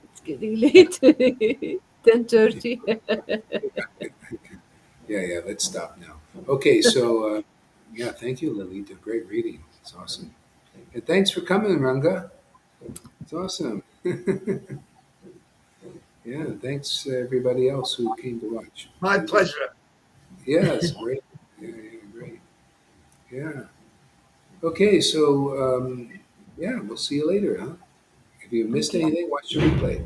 it's getting late. 10:30. Yeah, yeah. Let's stop now. Okay, so yeah, thank you, Lily. Did great reading. It's awesome. And thanks for coming, Ranga. It's awesome. Yeah, thanks everybody else who came to watch. My pleasure. Yes, great. Yeah, yeah, great. Yeah. Okay, so yeah, we'll see you later, huh? If you missed Okay. anything, watch the replay.